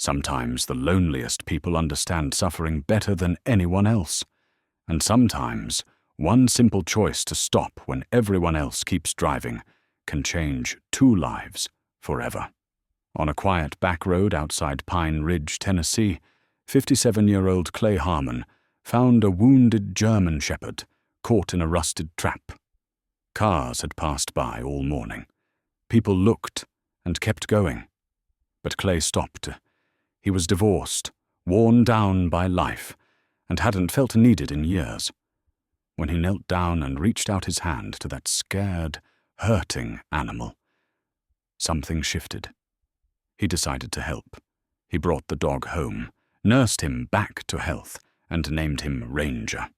Sometimes the loneliest people understand suffering better than anyone else. And sometimes one simple choice to stop when everyone else keeps driving can change 2 lives forever. On a quiet back road outside Pine Ridge, Tennessee, 57-year-old Clay Harmon found a wounded German shepherd caught in a rusted trap. Cars had passed by all morning. People looked and kept going. But Clay stopped. He was divorced, worn down by life, and hadn't felt needed in years. When he knelt down and reached out his hand to that scared, hurting animal, something shifted. He decided to help. He brought the dog home, nursed him back to health, and named him Ranger.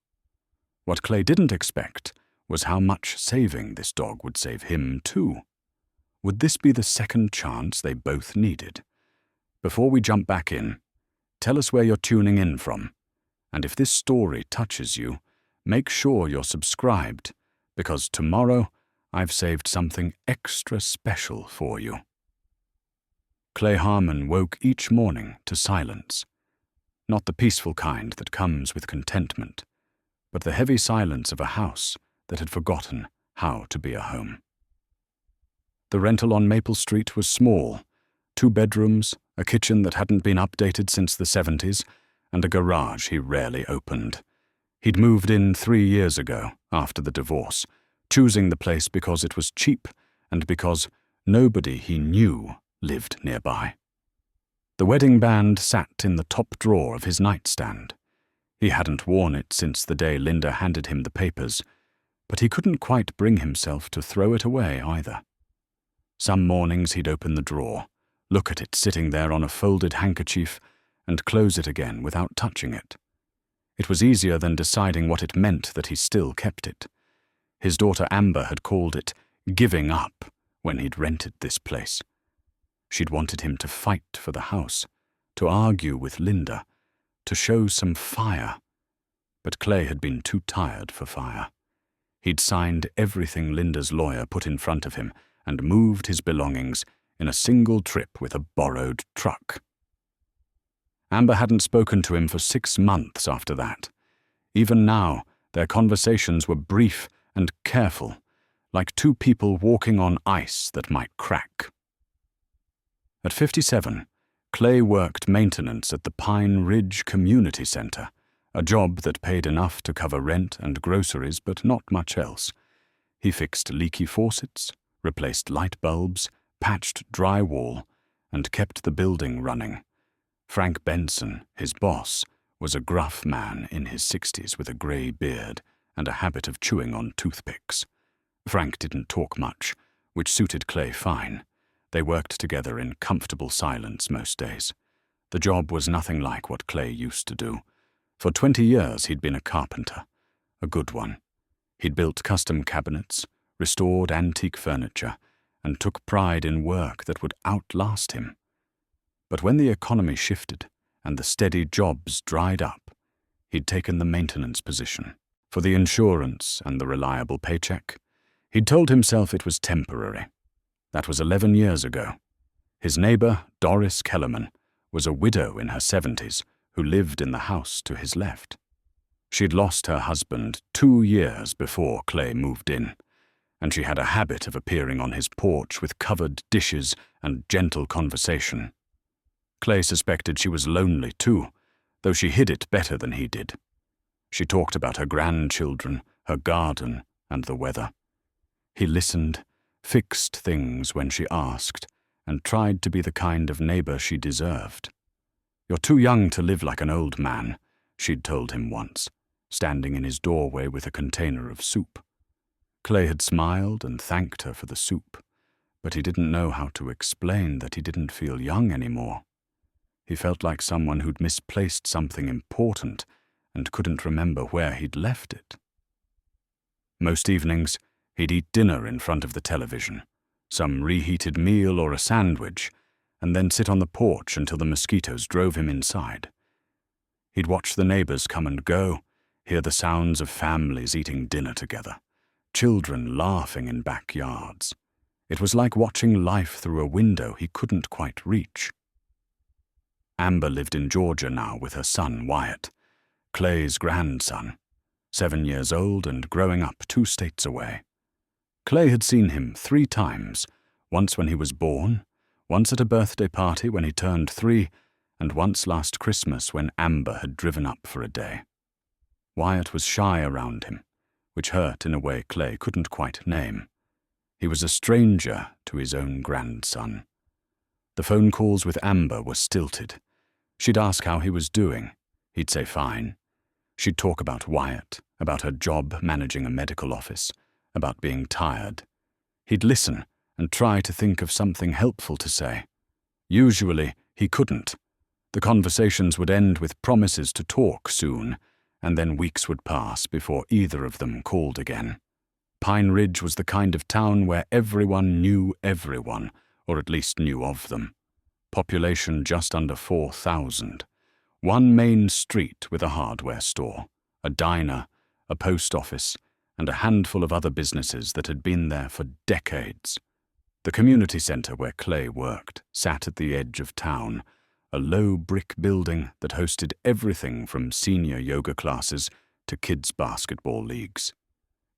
What Clay didn't expect was how much saving this dog would save him too. Would this be the second chance they both needed? Before we jump back in, tell us where you're tuning in from. And if this story touches you, make sure you're subscribed, because tomorrow I've saved something extra special for you. Clay Harmon woke each morning to silence. Not the peaceful kind that comes with contentment, but the heavy silence of a house that had forgotten how to be a home. The rental on Maple Street was small, 2 bedrooms, a kitchen that hadn't been updated since the 70s, and a garage he rarely opened. He'd moved in 3 years ago, after the divorce, choosing the place because it was cheap and because nobody he knew lived nearby. The wedding band sat in the top drawer of his nightstand. He hadn't worn it since the day Linda handed him the papers, but he couldn't quite bring himself to throw it away either. Some mornings he'd open the drawer, look at it sitting there on a folded handkerchief, and close it again without touching it. It was easier than deciding what it meant that he still kept it. His daughter Amber had called it giving up when he'd rented this place. She'd wanted him to fight for the house, to argue with Linda, to show some fire. But Clay had been too tired for fire. He'd signed everything Linda's lawyer put in front of him and moved his belongings in a single trip with a borrowed truck. Amber hadn't spoken to him for 6 months after that. Even now, their conversations were brief and careful, like 2 people walking on ice that might crack. At 57, Clay worked maintenance at the Pine Ridge Community Center, a job that paid enough to cover rent and groceries but not much else. He fixed leaky faucets, replaced light bulbs, patched drywall, and kept the building running. Frank Benson, his boss, was a gruff man in his 60s with a grey beard and a habit of chewing on toothpicks. Frank didn't talk much, which suited Clay fine. They worked together in comfortable silence most days. The job was nothing like what Clay used to do. For 20 years he'd been a carpenter, a good one. He'd built custom cabinets, restored antique furniture, and took pride in work that would outlast him. But when the economy shifted and the steady jobs dried up, he'd taken the maintenance position. For the insurance and the reliable paycheck, he'd told himself it was temporary. That was 11 years ago. His neighbor, Doris Kellerman, was a widow in her 70s who lived in the house to his left. She'd lost her husband 2 years before Clay moved in, and she had a habit of appearing on his porch with covered dishes and gentle conversation. Clay suspected she was lonely too, though she hid it better than he did. She talked about her grandchildren, her garden, and the weather. He listened, fixed things when she asked, and tried to be the kind of neighbor she deserved. "You're too young to live like an old man," she'd told him once, standing in his doorway with a container of soup. Clay had smiled and thanked her for the soup, but he didn't know how to explain that he didn't feel young anymore. He felt like someone who'd misplaced something important and couldn't remember where he'd left it. Most evenings, he'd eat dinner in front of the television, some reheated meal or a sandwich, and then sit on the porch until the mosquitoes drove him inside. He'd watch the neighbors come and go, hear the sounds of families eating dinner together, children laughing in backyards. It was like watching life through a window he couldn't quite reach. Amber lived in Georgia now with her son, Wyatt, Clay's grandson, 7 years old and growing up 2 states away. Clay had seen him 3 times, once when he was born, once at a birthday party when he turned 3, and once last Christmas when Amber had driven up for a day. Wyatt was shy around him, which hurt in a way Clay couldn't quite name. He was a stranger to his own grandson. The phone calls with Amber were stilted. She'd ask how he was doing. He'd say fine. She'd talk about Wyatt, about her job managing a medical office, about being tired. He'd listen and try to think of something helpful to say. Usually, he couldn't. The conversations would end with promises to talk soon, and then weeks would pass before either of them called again. Pine Ridge was the kind of town where everyone knew everyone, or at least knew of them. Population just under 4,000. 1 main street with a hardware store, a diner, a post office, and a handful of other businesses that had been there for decades. The community center where Clay worked sat at the edge of town, a low brick building that hosted everything from senior yoga classes to kids' basketball leagues.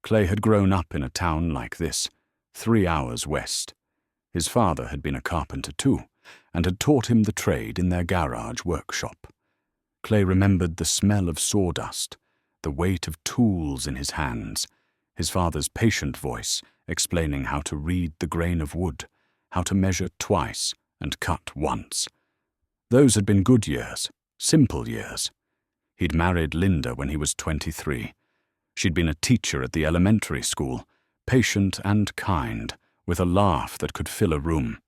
Clay had grown up in a town like this, 3 hours west. His father had been a carpenter too, and had taught him the trade in their garage workshop. Clay remembered the smell of sawdust, the weight of tools in his hands, his father's patient voice explaining how to read the grain of wood, how to measure twice and cut once. Those had been good years, simple years. He'd married Linda when he was 23. She'd been a teacher at the elementary school, patient and kind, with a laugh that could fill a room.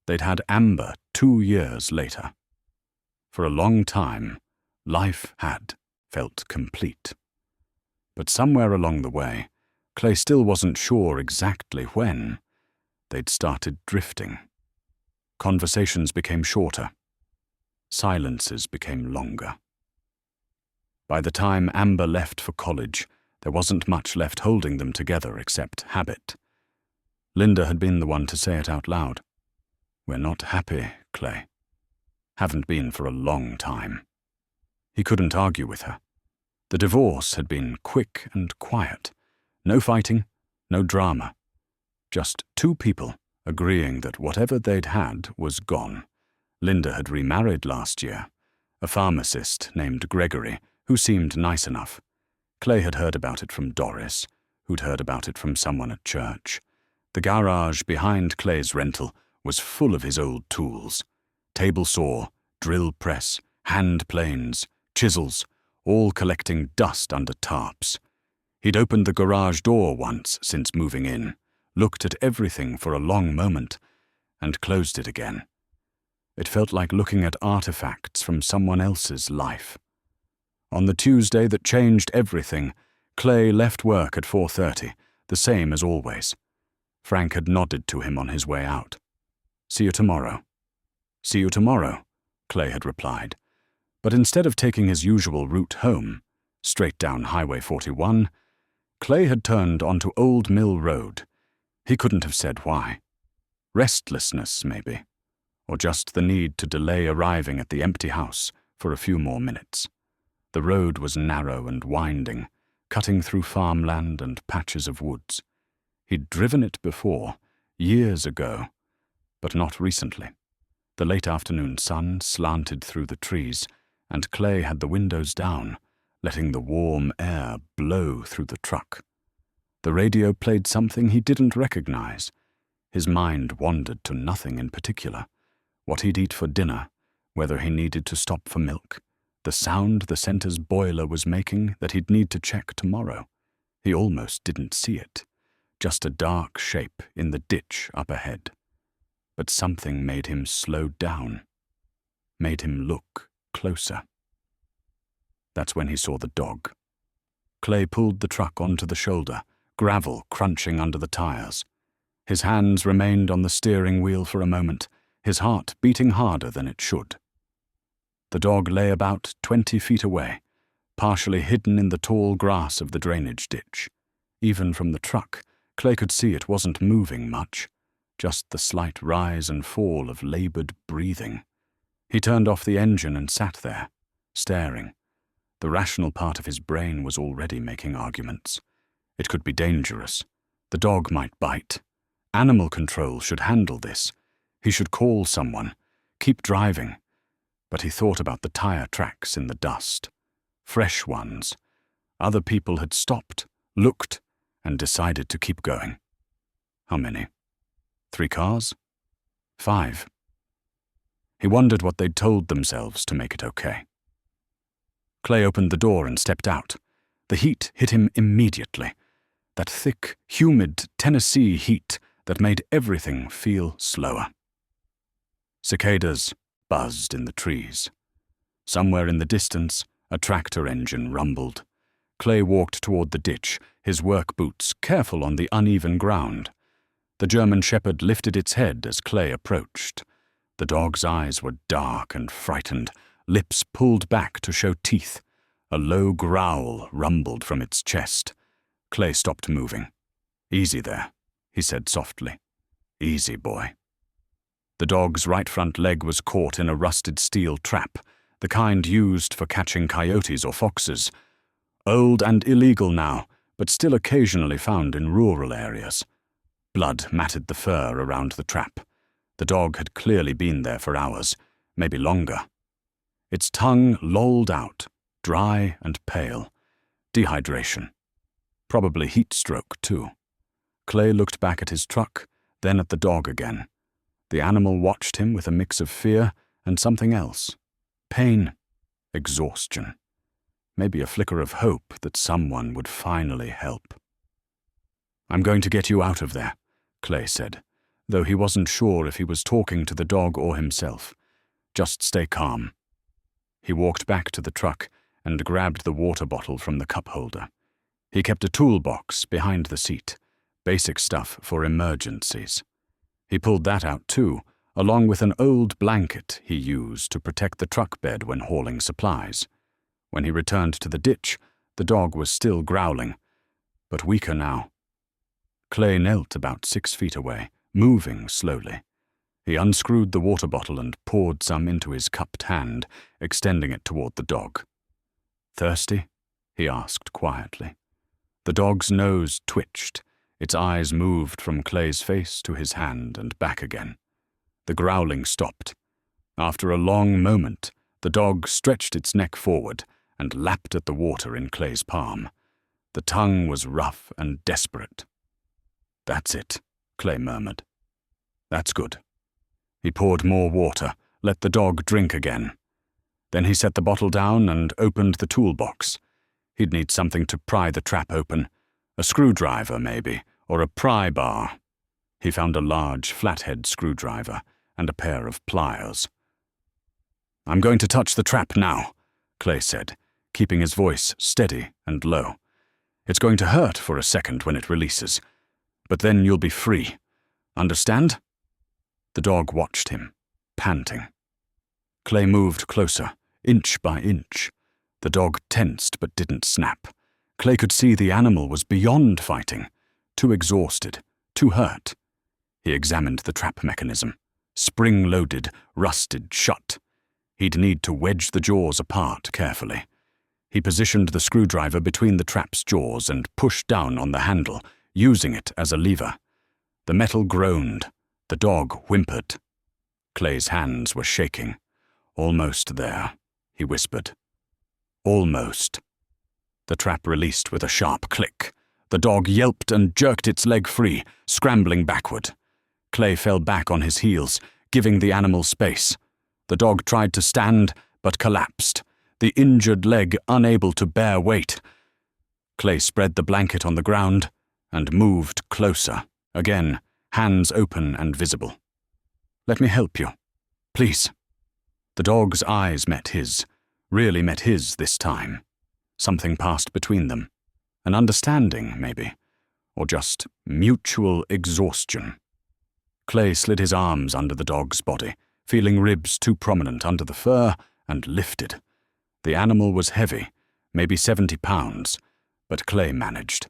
They'd had Amber 2 years later. For a long time, life had felt complete. But somewhere along the way, Clay still wasn't sure exactly when, they'd started drifting. Conversations became shorter. Silences became longer. By the time Amber left for college, there wasn't much left holding them together except habit. Linda had been the one to say it out loud. "We're not happy, Clay. Haven't been for a long time." He couldn't argue with her. The divorce had been quick and quiet. No fighting, no drama. Just 2 people agreeing that whatever they'd had was gone. Linda had remarried last year, a pharmacist named Gregory, who seemed nice enough. Clay had heard about it from Doris, who'd heard about it from someone at church. The garage behind Clay's rental was full of his old tools. Table saw, drill press, hand planes, chisels, all collecting dust under tarps. He'd opened the garage door once since moving in, looked at everything for a long moment, and closed it again. It felt like looking at artifacts from someone else's life. On the Tuesday that changed everything, Clay left work at 4:30, the same as always. Frank had nodded to him on his way out. "See you tomorrow." "See you tomorrow," Clay had replied. But instead of taking his usual route home, straight down Highway 41, Clay had turned onto Old Mill Road. He couldn't have said why. Restlessness, maybe, or just the need to delay arriving at the empty house for a few more minutes. The road was narrow and winding, cutting through farmland and patches of woods. He'd driven it before, years ago, but not recently. The late afternoon sun slanted through the trees, and Clay had the windows down, letting the warm air blow through the truck. The radio played something he didn't recognize. His mind wandered to nothing in particular. What he'd eat for dinner, whether he needed to stop for milk, the sound the center's boiler was making that he'd need to check tomorrow. He almost didn't see it, just a dark shape in the ditch up ahead. But something made him slow down, made him look closer. That's when he saw the dog. Clay pulled the truck onto the shoulder, gravel crunching under the tires. His hands remained on the steering wheel for a moment, his heart beating harder than it should. The dog lay about 20 feet away, partially hidden in the tall grass of the drainage ditch. Even from the truck, Clay could see it wasn't moving much, just the slight rise and fall of labored breathing. He turned off the engine and sat there, staring. The rational part of his brain was already making arguments. It could be dangerous. The dog might bite. Animal control should handle this. He should call someone, keep driving. But he thought about the tire tracks in the dust. Fresh ones. Other people had stopped, looked, and decided to keep going. How many? 3 cars? 5. He wondered what they'd told themselves to make it okay. Clay opened the door and stepped out. The heat hit him immediately. That thick, humid Tennessee heat that made everything feel slower. Cicadas buzzed in the trees. Somewhere in the distance, a tractor engine rumbled. Clay walked toward the ditch, his work boots careful on the uneven ground. The German shepherd lifted its head as Clay approached. The dog's eyes were dark and frightened, lips pulled back to show teeth. A low growl rumbled from its chest. Clay stopped moving. "Easy there," he said softly. "Easy, boy." The dog's right front leg was caught in a rusted steel trap, the kind used for catching coyotes or foxes. Old and illegal now, but still occasionally found in rural areas. Blood matted the fur around the trap. The dog had clearly been there for hours, maybe longer. Its tongue lolled out, dry and pale. Dehydration. Probably heat stroke, too. Clay looked back at his truck, then at the dog again. The animal watched him with a mix of fear and something else. Pain. Exhaustion. Maybe a flicker of hope that someone would finally help. "I'm going to get you out of there," Clay said, though he wasn't sure if he was talking to the dog or himself. "Just stay calm." He walked back to the truck and grabbed the water bottle from the cup holder. He kept a toolbox behind the seat, basic stuff for emergencies. He pulled that out too, along with an old blanket he used to protect the truck bed when hauling supplies. When he returned to the ditch, the dog was still growling, but weaker now. Clay knelt about 6 feet away, moving slowly. He unscrewed the water bottle and poured some into his cupped hand, extending it toward the dog. "Thirsty?" he asked quietly. The dog's nose twitched. Its eyes moved from Clay's face to his hand and back again. The growling stopped. After a long moment, the dog stretched its neck forward and lapped at the water in Clay's palm. The tongue was rough and desperate. "That's it," Clay murmured. "That's good." He poured more water, let the dog drink again. Then he set the bottle down and opened the toolbox. He'd need something to pry the trap open. A screwdriver, maybe, or a pry bar. He found a large, flathead screwdriver and a pair of pliers. "I'm going to touch the trap now," Clay said, keeping his voice steady and low. "It's going to hurt for a second when it releases, but then you'll be free. Understand?" The dog watched him, panting. Clay moved closer, inch by inch. The dog tensed but didn't snap. Clay could see the animal was beyond fighting, too exhausted, too hurt. He examined the trap mechanism. Spring-loaded, rusted shut. He'd need to wedge the jaws apart carefully. He positioned the screwdriver between the trap's jaws and pushed down on the handle, using it as a lever. The metal groaned. The dog whimpered. Clay's hands were shaking. "Almost there," he whispered. "Almost." The trap released with a sharp click. The dog yelped and jerked its leg free, scrambling backward. Clay fell back on his heels, giving the animal space. The dog tried to stand, but collapsed, the injured leg unable to bear weight. Clay spread the blanket on the ground and moved closer, again, hands open and visible. "Let me help you. Please." The dog's eyes met his, really met his this time. Something passed between them. An understanding, maybe, or just mutual exhaustion. Clay slid his arms under the dog's body, feeling ribs too prominent under the fur, and lifted. The animal was heavy, maybe 70 pounds, but Clay managed.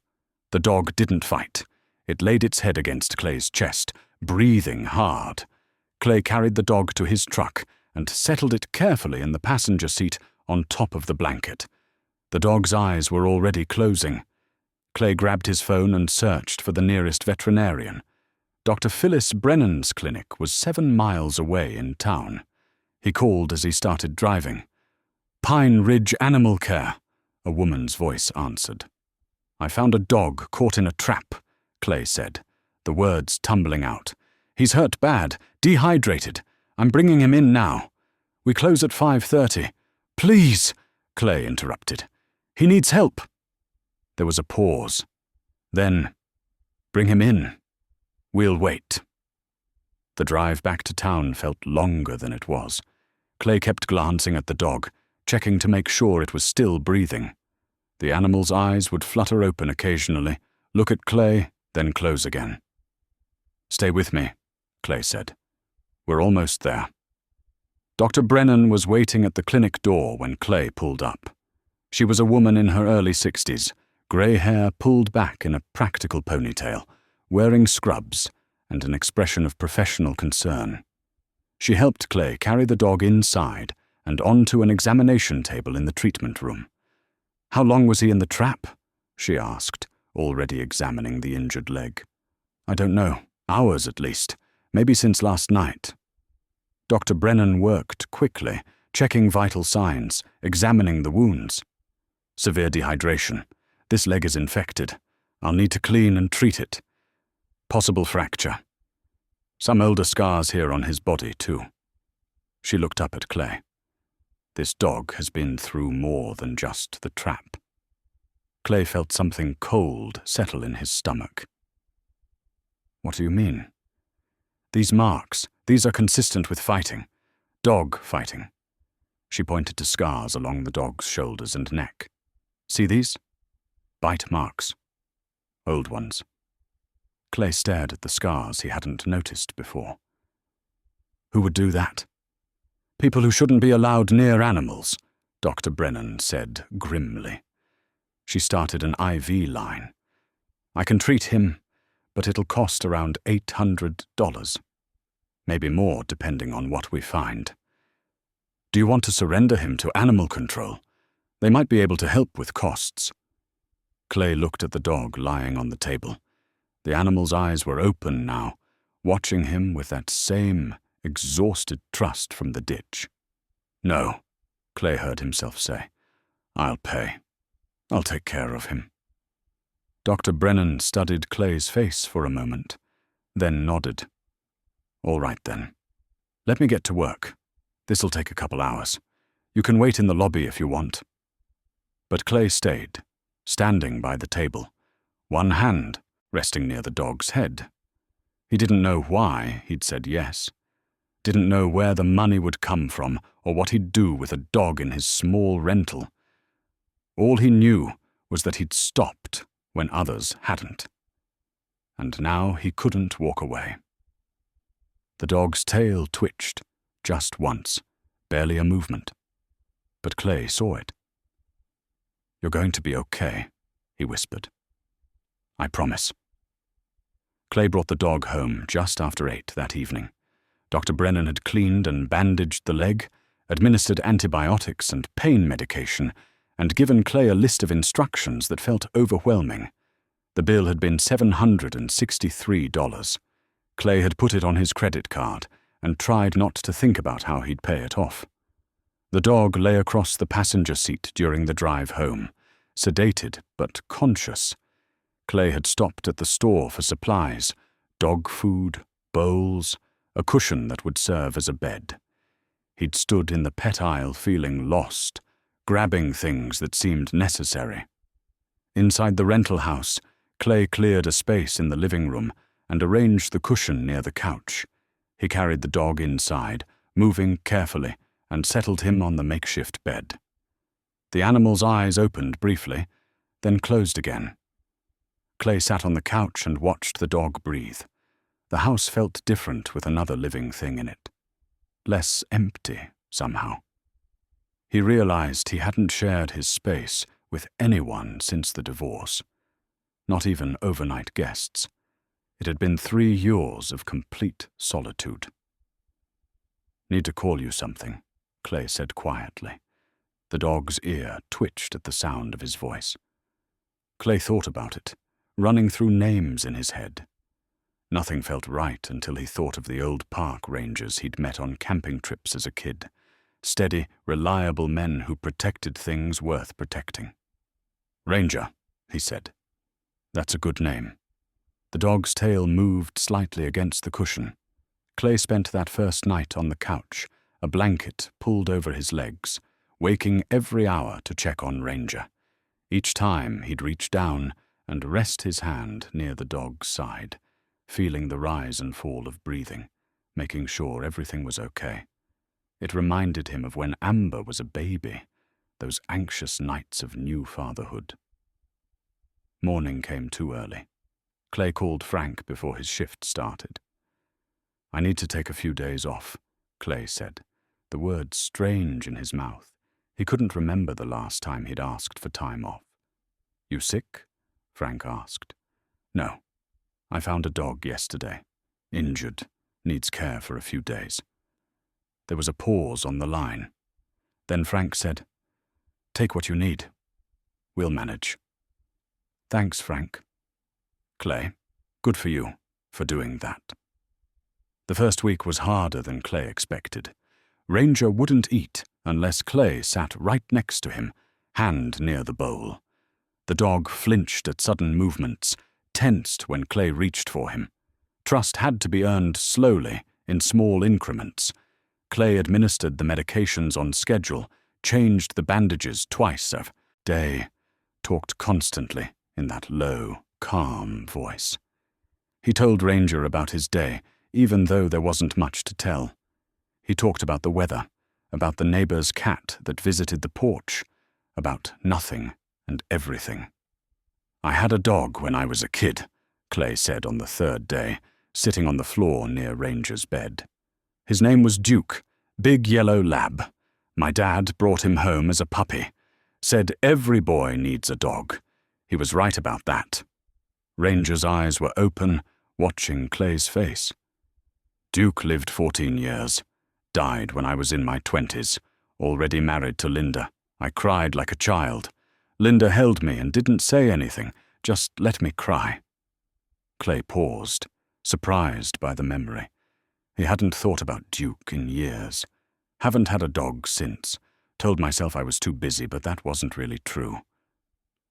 The dog didn't fight. It laid its head against Clay's chest, breathing hard. Clay carried the dog to his truck and settled it carefully in the passenger seat on top of the blanket. The dog's eyes were already closing. Clay grabbed his phone and searched for the nearest veterinarian. Dr. Phyllis Brennan's clinic was 7 miles away in town. He called as he started driving. "Pine Ridge Animal Care," a woman's voice answered. "I found a dog caught in a trap," Clay said, the words tumbling out. "He's hurt bad, dehydrated. I'm bringing him in now. We close at 5:30. "Please," Clay interrupted. "He needs help." There was a pause. Then, "Bring him in. We'll wait." The drive back to town felt longer than it was. Clay kept glancing at the dog, checking to make sure it was still breathing. The animal's eyes would flutter open occasionally, look at Clay, then close again. "Stay with me," Clay said. "We're almost there." Dr. Brennan was waiting at the clinic door when Clay pulled up. She was a woman in her early 60s, grey hair pulled back in a practical ponytail, wearing scrubs and an expression of professional concern. She helped Clay carry the dog inside and onto an examination table in the treatment room. "How long was he in the trap?" she asked, already examining the injured leg. "I don't know. Hours at least. Maybe since last night." Dr. Brennan worked quickly, checking vital signs, examining the wounds. "Severe dehydration. This leg is infected. I'll need to clean and treat it. Possible fracture. Some older scars here on his body, too." She looked up at Clay. This dog has been through more than just the trap. Clay felt something cold settle in his stomach. "What do you mean?" "These marks, these are consistent with fighting. Dog fighting." She pointed to scars along the dog's shoulders and neck. "See these? Bite marks. Old ones." Clay stared at the scars he hadn't noticed before. "Who would do that?" "People who shouldn't be allowed near animals," Dr. Brennan said grimly. She started an IV line. "I can treat him, but it'll cost around $800. Maybe more, depending on what we find. Do you want to surrender him to animal control? They might be able to help with costs." Clay looked at the dog lying on the table. The animal's eyes were open now, watching him with that same exhausted trust from the ditch. "No," Clay heard himself say. "I'll pay. I'll take care of him." Dr. Brennan studied Clay's face for a moment, then nodded. "All right, then. Let me get to work. This'll take a couple hours. You can wait in the lobby if you want." But Clay stayed, standing by the table, one hand resting near the dog's head. He didn't know why he'd said yes. Didn't know where the money would come from or what he'd do with a dog in his small rental. All he knew was that he'd stopped when others hadn't. And now he couldn't walk away. The dog's tail twitched, just once, barely a movement. But Clay saw it. "You're going to be okay," he whispered. "I promise." Clay brought the dog home just after 8 that evening. Dr. Brennan had cleaned and bandaged the leg, administered antibiotics and pain medication, and given Clay a list of instructions that felt overwhelming. The bill had been $763. Clay had put it on his credit card and tried not to think about how he'd pay it off. The dog lay across the passenger seat during the drive home, sedated but conscious. Clay had stopped at the store for supplies, dog food, bowls, a cushion that would serve as a bed. He'd stood in the pet aisle feeling lost, grabbing things that seemed necessary. Inside the rental house, Clay cleared a space in the living room and arranged the cushion near the couch. He carried the dog inside, moving carefully, and settled him on the makeshift bed. The animal's eyes opened briefly, then closed again. Clay sat on the couch and watched the dog breathe. The house felt different with another living thing in it. Less empty, somehow. He realized he hadn't shared his space with anyone since the divorce. Not even overnight guests. It had been 3 years of complete solitude. Need to call you something, Clay said quietly. The dog's ear twitched at the sound of his voice. Clay thought about it, running through names in his head. Nothing felt right until he thought of the old park rangers he'd met on camping trips as a kid. Steady, reliable men who protected things worth protecting. Ranger, he said. That's a good name. The dog's tail moved slightly against the cushion. Clay spent that first night on the couch, a blanket pulled over his legs, waking every hour to check on Ranger. Each time he'd reach down and rest his hand near the dog's side, feeling the rise and fall of breathing, making sure everything was okay. It reminded him of when Amber was a baby, those anxious nights of new fatherhood. Morning came too early. Clay called Frank before his shift started. I need to take a few days off, Clay said, the words strange in his mouth. He couldn't remember the last time he'd asked for time off. You sick? Frank asked. No. I found a dog yesterday. Injured. Needs care for a few days. There was a pause on the line. Then Frank said, Take what you need. We'll manage. Thanks, Frank. Clay, good for you for doing that. The first week was harder than Clay expected. Ranger wouldn't eat unless Clay sat right next to him, hand near the bowl. The dog flinched at sudden movements, tensed when Clay reached for him. Trust had to be earned slowly, in small increments. Clay administered the medications on schedule, changed the bandages twice a day, talked constantly in that low, calm voice. He told Ranger about his day, even though there wasn't much to tell. He talked about the weather, about the neighbor's cat that visited the porch, about nothing and everything. I had a dog when I was a kid, Clay said on the third day, sitting on the floor near Ranger's bed. His name was Duke, big yellow lab. My dad brought him home as a puppy. Said every boy needs a dog. He was right about that. Ranger's eyes were open, watching Clay's face. Duke lived 14 years. Died when I was in my 20s, already married to Linda. I cried like a child. Linda held me and didn't say anything, just let me cry. Clay paused, surprised by the memory. He hadn't thought about Duke in years. Haven't had a dog since. Told myself I was too busy, but that wasn't really true.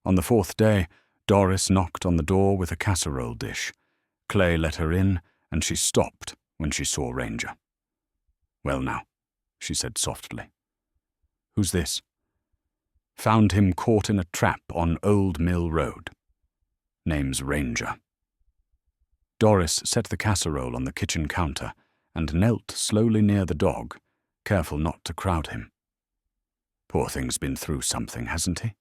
On the fourth day, Doris knocked on the door with a casserole dish. Clay let her in, and she stopped when she saw Ranger. Well now, she said softly. Who's this? Found him caught in a trap on Old Mill Road. Name's Ranger. Doris set the casserole on the kitchen counter and knelt slowly near the dog, careful not to crowd him. Poor thing's been through something, hasn't he?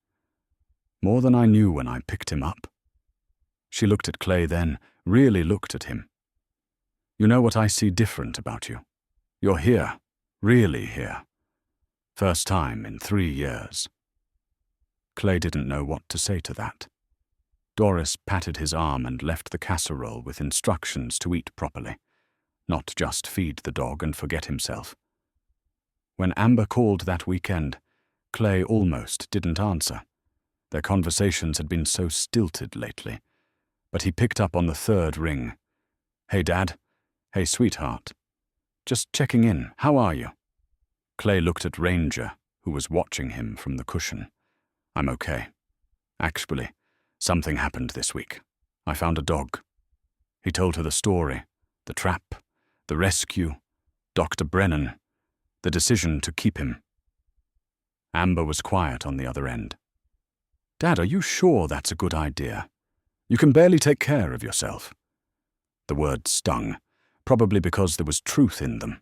More than I knew when I picked him up. She looked at Clay then, really looked at him. You know what I see different about you? You're here, really here. First time in 3 years. Clay didn't know what to say to that. Doris patted his arm and left the casserole with instructions to eat properly, not just feed the dog and forget himself. When Amber called that weekend, Clay almost didn't answer. Their conversations had been so stilted lately, but he picked up on the third ring. Hey, Dad. Hey, sweetheart. Just checking in. How are you? Clay looked at Ranger, who was watching him from the cushion. I'm okay. Actually, something happened this week. I found a dog. He told her the story, the trap, the rescue, Dr. Brennan, the decision to keep him. Amber was quiet on the other end. Dad, are you sure that's a good idea? You can barely take care of yourself. The words stung, probably because there was truth in them,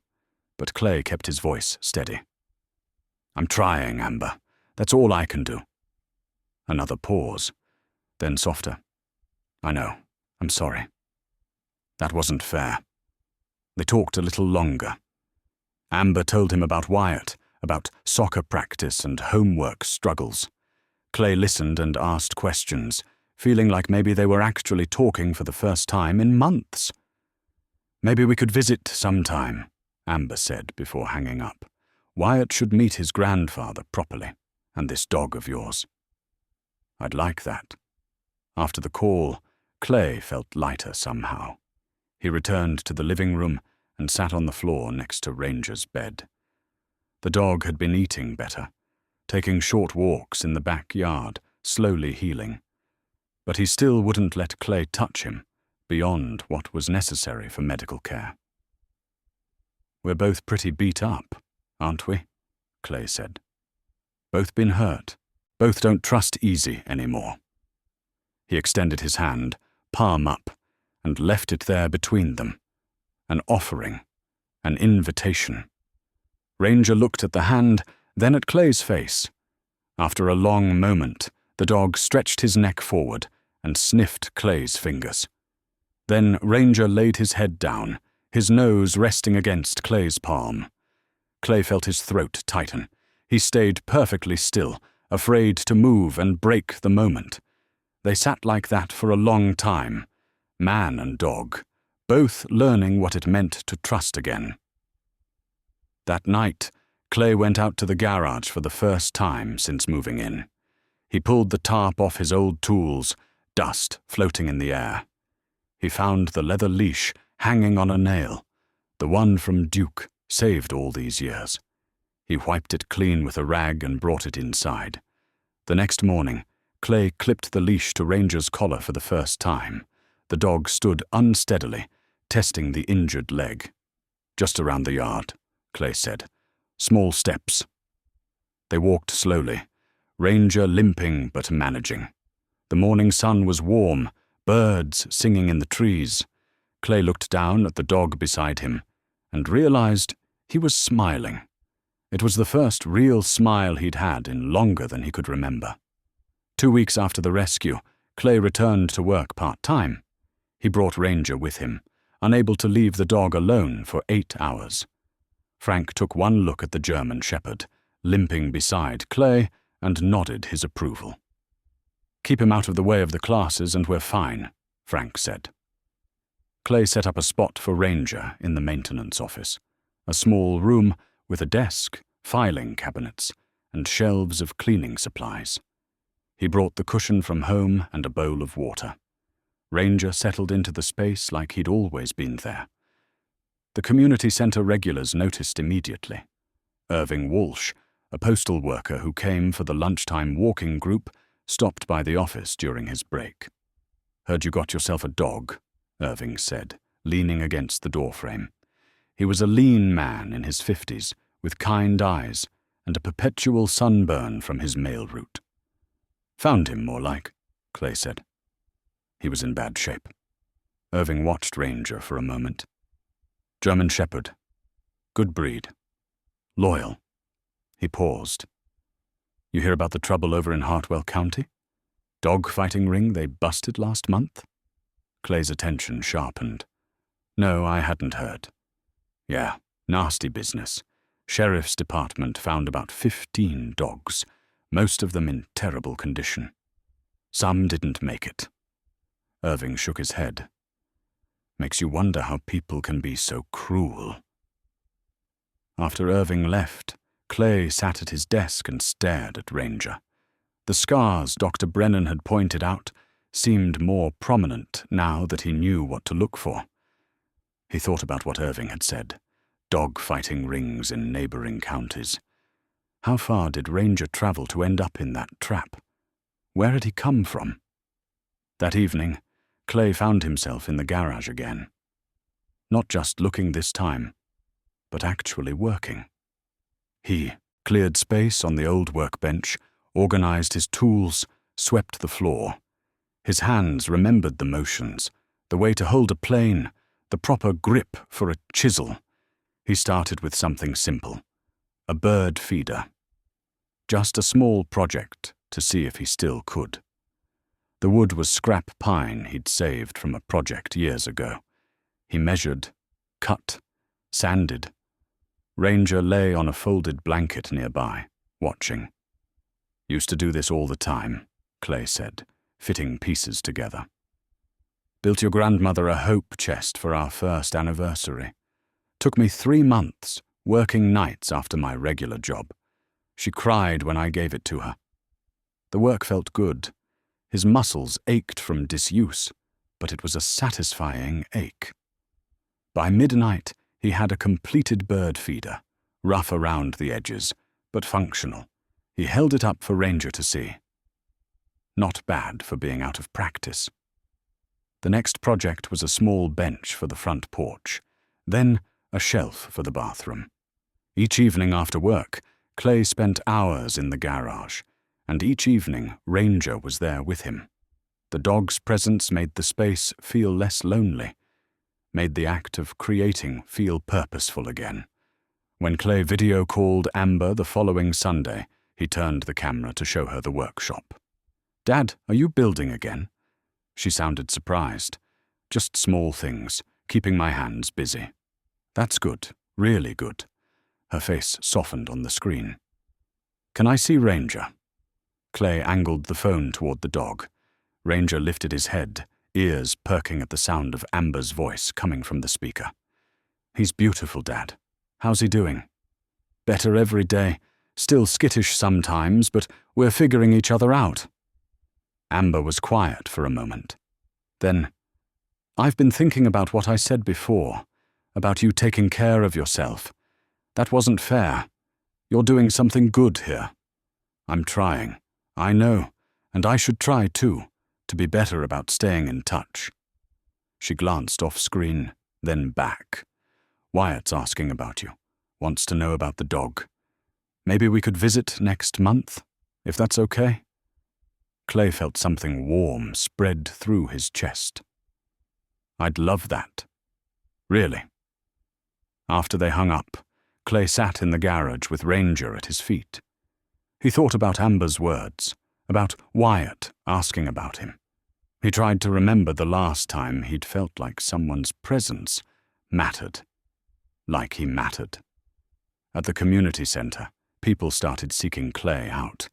but Clay kept his voice steady. I'm trying, Amber. That's all I can do. Another pause, then softer. I know. I'm sorry. That wasn't fair. They talked a little longer. Amber told him about Wyatt, about soccer practice and homework struggles. Clay listened and asked questions, feeling like maybe they were actually talking for the first time in months. Maybe we could visit sometime, Amber said before hanging up. "Wyatt should meet his grandfather properly, and this dog of yours." "I'd like that." After the call, Clay felt lighter somehow. He returned to the living room and sat on the floor next to Ranger's bed. The dog had been eating better, taking short walks in the backyard, slowly healing. But he still wouldn't let Clay touch him beyond what was necessary for medical care. "We're both pretty beat up, aren't we?" Clay said. "Both been hurt. Both don't trust easy anymore." He extended his hand, palm up, and left it there between them. An offering, an invitation. Ranger looked at the hand, then at Clay's face. After a long moment, the dog stretched his neck forward and sniffed Clay's fingers. Then Ranger laid his head down, his nose resting against Clay's palm. Clay felt his throat tighten. He stayed perfectly still, afraid to move and break the moment. They sat like that for a long time, man and dog, both learning what it meant to trust again. That night, Clay went out to the garage for the first time since moving in. He pulled the tarp off his old tools, dust floating in the air. He found the leather leash hanging on a nail, the one from Duke, saved all these years. He wiped it clean with a rag and brought it inside. The next morning, Clay clipped the leash to Ranger's collar for the first time. The dog stood unsteadily, testing the injured leg. "Just around the yard," Clay said. "Small steps." They walked slowly, Ranger limping but managing. The morning sun was warm, birds singing in the trees. Clay looked down at the dog beside him and realized he was smiling. It was the first real smile he'd had in longer than he could remember. 2 weeks after the rescue, Clay returned to work part-time. He brought Ranger with him, unable to leave the dog alone for 8 hours. Frank took one look at the German shepherd, limping beside Clay, and nodded his approval. "Keep him out of the way of the classes and we're fine," Frank said. Clay set up a spot for Ranger in the maintenance office, a small room with a desk, filing cabinets, and shelves of cleaning supplies. He brought the cushion from home and a bowl of water. Ranger settled into the space like he'd always been there. The community center regulars noticed immediately. Irving Walsh, a postal worker who came for the lunchtime walking group, stopped by the office during his break. "Heard you got yourself a dog," Irving said, leaning against the doorframe. He was a lean man in his 50s, with kind eyes and a perpetual sunburn from his mail route. "Found him, more like," Clay said. He was in bad shape. Irving watched Ranger for a moment. "German shepherd. Good breed. Loyal." He paused. "You hear about the trouble over in Hartwell County? Dog fighting ring they busted last month?" Clay's attention sharpened. "No, I hadn't heard." "Yeah, nasty business. Sheriff's department found about 15 dogs, most of them in terrible condition. Some didn't make it." Irving shook his head. "Makes you wonder how people can be so cruel." After Irving left, Clay sat at his desk and stared at Ranger. The scars Dr. Brennan had pointed out seemed more prominent now that he knew what to look for. He thought about what Irving had said, dog-fighting rings in neighboring counties. How far did Ranger travel to end up in that trap? Where had he come from? That evening, Clay found himself in the garage again. Not just looking this time, but actually working. He cleared space on the old workbench, organized his tools, swept the floor. His hands remembered the motions, the way to hold a plane, the proper grip for a chisel. He started with something simple, a bird feeder. Just a small project to see if he still could. The wood was scrap pine he'd saved from a project years ago. He measured, cut, sanded. Ranger lay on a folded blanket nearby, watching. "Used to do this all the time," Clay said, fitting pieces together. "Built your grandmother a hope chest for our first anniversary. Took me 3 months, working nights after my regular job. She cried when I gave it to her. The work felt good. His muscles ached from disuse, but it was a satisfying ache. By midnight, he had a completed bird feeder, rough around the edges, but functional. He held it up for Ranger to see. Not bad for being out of practice. The next project was a small bench for the front porch, then a shelf for the bathroom. Each evening after work, Clay spent hours in the garage, and each evening Ranger was there with him. The dog's presence made the space feel less lonely, made the act of creating feel purposeful again. When Clay video called Amber the following Sunday, he turned the camera to show her the workshop. "Dad, are you building again?" She sounded surprised. "Just small things, keeping my hands busy." "That's good, really good." Her face softened on the screen. "Can I see Ranger?" Clay angled the phone toward the dog. Ranger lifted his head, ears perking at the sound of Amber's voice coming from the speaker. "He's beautiful, Dad. How's he doing?" "Better every day. Still skittish sometimes, but we're figuring each other out." Amber was quiet for a moment. Then, "I've been thinking about what I said before, about you taking care of yourself. That wasn't fair. You're doing something good here. I'm trying, I know, and I should try too, to be better about staying in touch." She glanced off screen, then back. "Wyatt's asking about you. Wants to know about the dog. Maybe we could visit next month, if that's okay?" Clay felt something warm spread through his chest. "I'd love that. Really." After they hung up, Clay sat in the garage with Ranger at his feet. He thought about Amber's words, about Wyatt asking about him. He tried to remember the last time he'd felt like someone's presence mattered. Like he mattered. At the community center, people started seeking Clay out.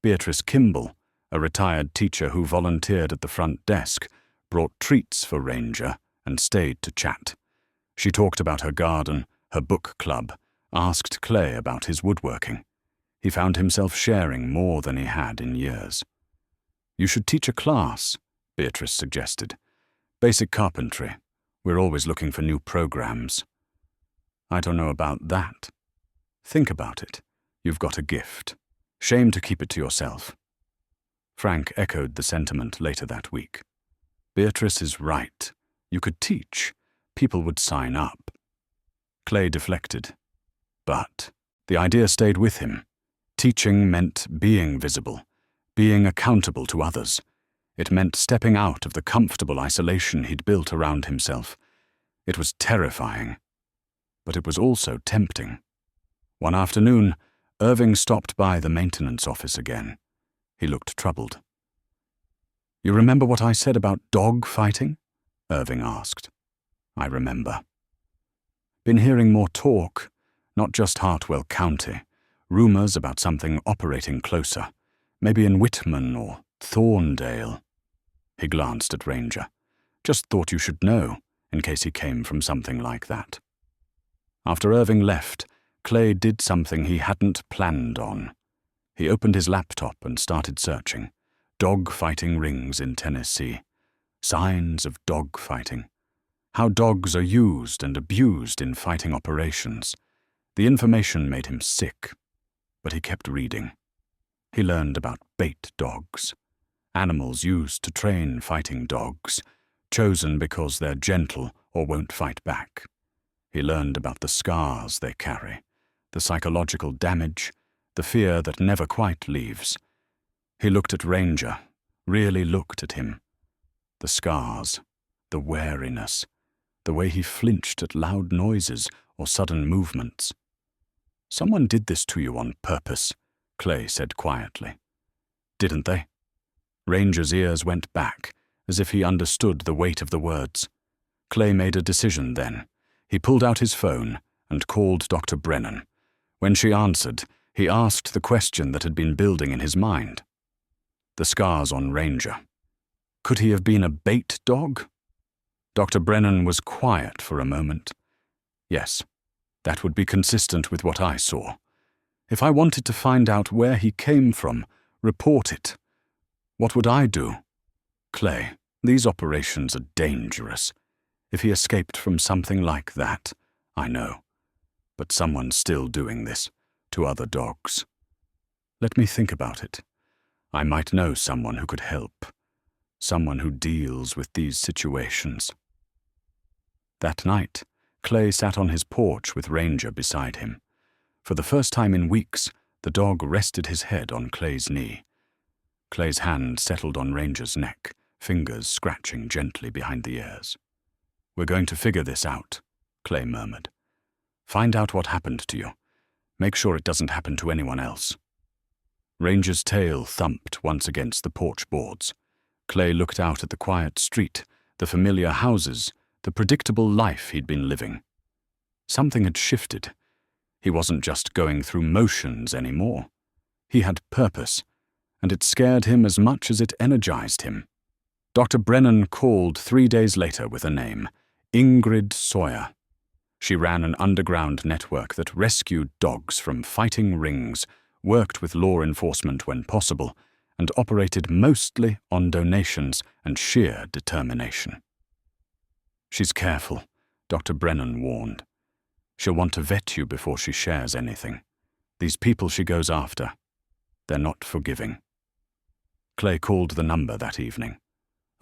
Beatrice Kimball, a retired teacher who volunteered at the front desk, brought treats for Ranger and stayed to chat. She talked about her garden, her book club, asked Clay about his woodworking. He found himself sharing more than he had in years. "You should teach a class," Beatrice suggested. "Basic carpentry. We're always looking for new programs." "I don't know about that." "Think about it. You've got a gift. Shame to keep it to yourself." Frank echoed the sentiment later that week. "Beatrice is right. You could teach. People would sign up." Clay deflected. But the idea stayed with him. Teaching meant being visible, being accountable to others. It meant stepping out of the comfortable isolation he'd built around himself. It was terrifying, but it was also tempting. One afternoon, Irving stopped by the maintenance office again. He looked troubled. "You remember what I said about dog fighting?" Irving asked. "I remember." "Been hearing more talk, not just Hartwell County. Rumors about something operating closer, maybe in Whitman or Thorndale." He glanced at Ranger. "Just thought you should know, in case he came from something like that." After Irving left, Clay did something he hadn't planned on. He opened his laptop and started searching. Dog fighting rings in Tennessee. Signs of dog fighting. How dogs are used and abused in fighting operations. The information made him sick, but he kept reading. He learned about bait dogs. Animals used to train fighting dogs, chosen because they're gentle or won't fight back. He learned about the scars they carry, the psychological damage, the fear that never quite leaves. He looked at Ranger, really looked at him. The scars, the wariness, the way he flinched at loud noises or sudden movements. "Someone did this to you on purpose," Clay said quietly. "Didn't they?" Ranger's ears went back, as if he understood the weight of the words. Clay made a decision then. He pulled out his phone and called Dr. Brennan. When she answered, he asked the question that had been building in his mind. The scars on Ranger. Could he have been a bait dog? Dr. Brennan was quiet for a moment. Yes, that would be consistent with what I saw. If I wanted to find out where he came from, report it. What would I do? Clay, these operations are dangerous. If he escaped from something like that, I know. But someone's still doing this to other dogs. Let me think about it. I might know someone who could help. Someone who deals with these situations. That night, Clay sat on his porch with Ranger beside him. For the first time in weeks, the dog rested his head on Clay's knee. Clay's hand settled on Ranger's neck, fingers scratching gently behind the ears. "We're going to figure this out," Clay murmured. "Find out what happened to you. Make sure it doesn't happen to anyone else." Ranger's tail thumped once against the porch boards. Clay looked out at the quiet street, the familiar houses, the predictable life he'd been living. Something had shifted. He wasn't just going through motions anymore. He had purpose, and it scared him as much as it energized him. Dr. Brennan called 3 days later with a name, Ingrid Sawyer. She ran an underground network that rescued dogs from fighting rings, worked with law enforcement when possible, and operated mostly on donations and sheer determination. "She's careful," Dr. Brennan warned. "She'll want to vet you before she shares anything. These people she goes after, they're not forgiving." Clay called the number that evening.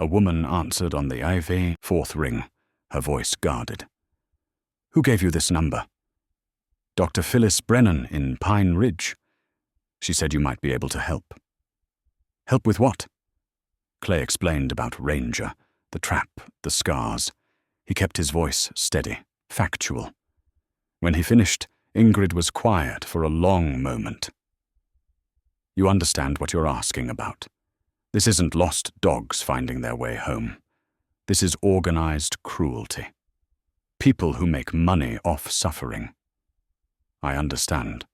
A woman answered on the IV fourth ring, her voice guarded. "Who gave you this number?" "Dr. Phyllis Brennan in Pine Ridge. She said you might be able to help." "Help with what?" Clay explained about Ranger, the trap, the scars. He kept his voice steady, factual. When he finished, Ingrid was quiet for a long moment. "You understand what you're asking about. This isn't lost dogs finding their way home. This is organized cruelty. People who make money off suffering." "I understand."